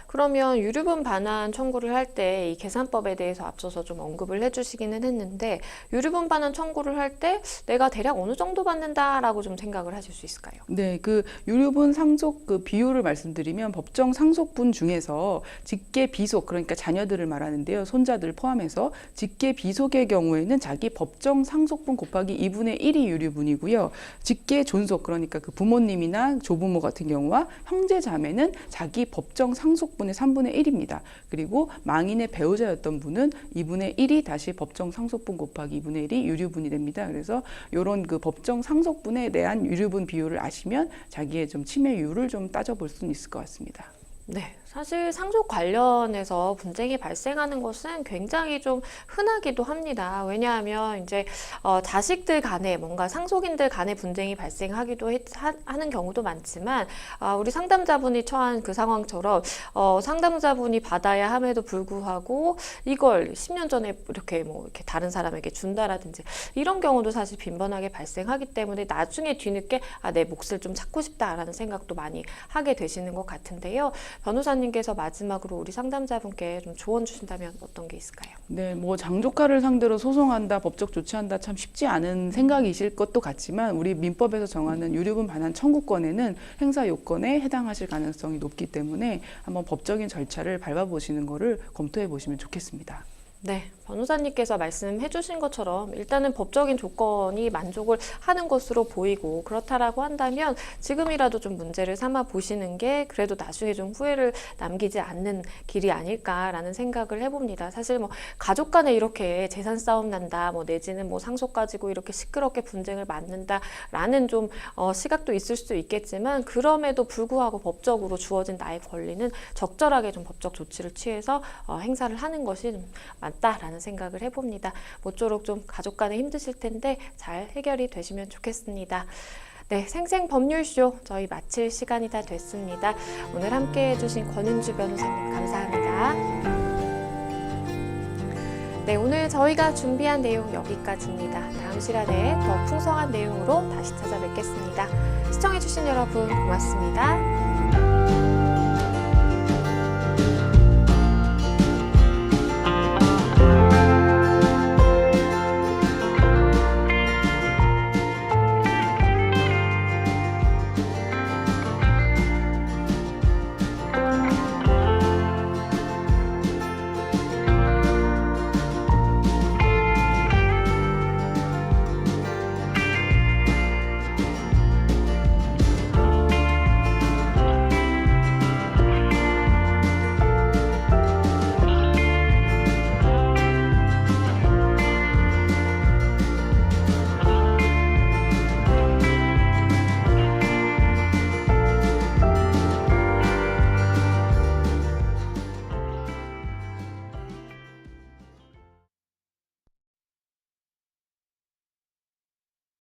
그러면 유류분 반환 청구를 할 때 이 계산법에 대해서 앞서서 좀 언급을 해주시기는 했는데, 유류분 반환 청구를 할 때 내가 대략 어느 정도 받는다라고 좀 생각을 하실 수 있을까요? 네, 그 유류분 상속 그 비율을 말씀드리면 법정 상속분 중에서 직계 비속, 그러니까 자녀들을 말하는데요. 손자들 포함해서 직계 비속의 경우에는 자기 법정 상속분 곱하기 2분의 1이 유류분이고요. 직계 존속, 그러니까 그 부모님이나 조부모 같은 경우와 형제 자매는 자기 법정 상속분의 3분의 1입니다. 그리고 망인의 배우자였던 분은 2분의 1이 다시 법정 상속분 곱하기 2분의 1이 유류분이 됩니다. 그래서 이런 그 법정 상속분에 대한 유류분 비율을 아시면 자기의 좀 침해율을 좀 따져볼 수는 있을 것 같습니다. 네, 사실 상속 관련해서 분쟁이 발생하는 것은 굉장히 좀 흔하기도 합니다. 왜냐하면 이제 자식들 간에 뭔가 상속인들 간에 분쟁이 발생하기도 하는 경우도 많지만, 우리 상담자분이 처한 그 상황처럼 상담자분이 받아야 함에도 불구하고 이걸 10년 전에 이렇게 뭐 이렇게 다른 사람에게 준다라든지 이런 경우도 사실 빈번하게 발생하기 때문에 나중에 뒤늦게 내 몫을 좀 찾고 싶다라는 생각도 많이 하게 되시는 것 같은데요. 변호사님께서 마지막으로 우리 상담자분께 좀 조언 주신다면 어떤 게 있을까요? 네, 뭐 장조카를 상대로 소송한다, 법적 조치한다 참 쉽지 않은 생각이실 것도 같지만 우리 민법에서 정하는 유류분 반환 청구권에는 행사 요건에 해당하실 가능성이 높기 때문에 한번 법적인 절차를 밟아보시는 거를 검토해 보시면 좋겠습니다. 네, 변호사님께서 말씀해 주신 것처럼 일단은 법적인 조건이 만족을 하는 것으로 보이고, 그렇다라고 한다면 지금이라도 좀 문제를 삼아 보시는 게 그래도 나중에 좀 후회를 남기지 않는 길이 아닐까라는 생각을 해봅니다. 사실 뭐 가족 간에 이렇게 재산 싸움 난다, 뭐 내지는 뭐 상속 가지고 이렇게 시끄럽게 분쟁을 맞는다라는 좀 시각도 있을 수 있겠지만, 그럼에도 불구하고 법적으로 주어진 나의 권리는 적절하게 좀 법적 조치를 취해서 행사를 하는 것이 좀 맞다라는 생각을 해봅니다. 모쪼록 좀 가족 간에 힘드실 텐데 잘 해결이 되시면 좋겠습니다. 네, 생생법률쇼 저희 마칠 시간이 다 됐습니다. 오늘 함께 해주신 권은주 변호사님 감사합니다. 네, 오늘 저희가 준비한 내용 여기까지입니다. 다음 시간에 더 풍성한 내용으로 다시 찾아뵙겠습니다. 시청해주신 여러분 고맙습니다.